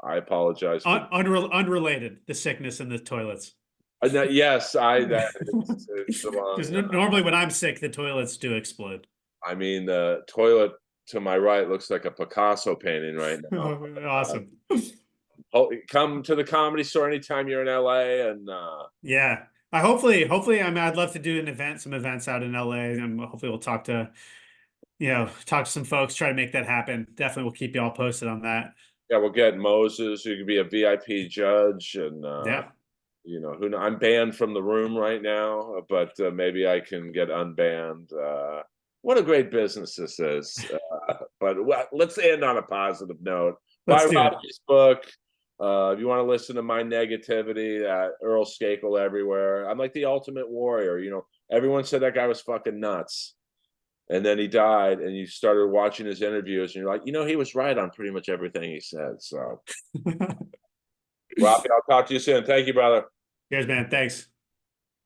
apologize. Unrelated, the sickness in the toilets. Yes, Because normally when I'm sick, the toilets do explode. I mean, the toilet to my right looks like a Picasso painting right now. Awesome. Come to the Comedy Store anytime you're in LA, and yeah, I'd love to do some events out in LA, and hopefully we'll talk to some folks, try to make that happen. Definitely, we'll keep you all posted on that. Yeah, we'll get Moses, who could be a VIP judge, and yeah. I'm banned from the room right now, but maybe I can get unbanned. What a great business this is. But let's end on a positive note. Buy Rafi's book. If you want to listen to my negativity, Earl Skakel everywhere. I'm like the ultimate warrior. Everyone said that guy was fucking nuts. And then he died, and you started watching his interviews, and you're like, he was right on pretty much everything he said. So, Rafi, I'll talk to you soon. Thank you, brother. Cheers, man. Thanks.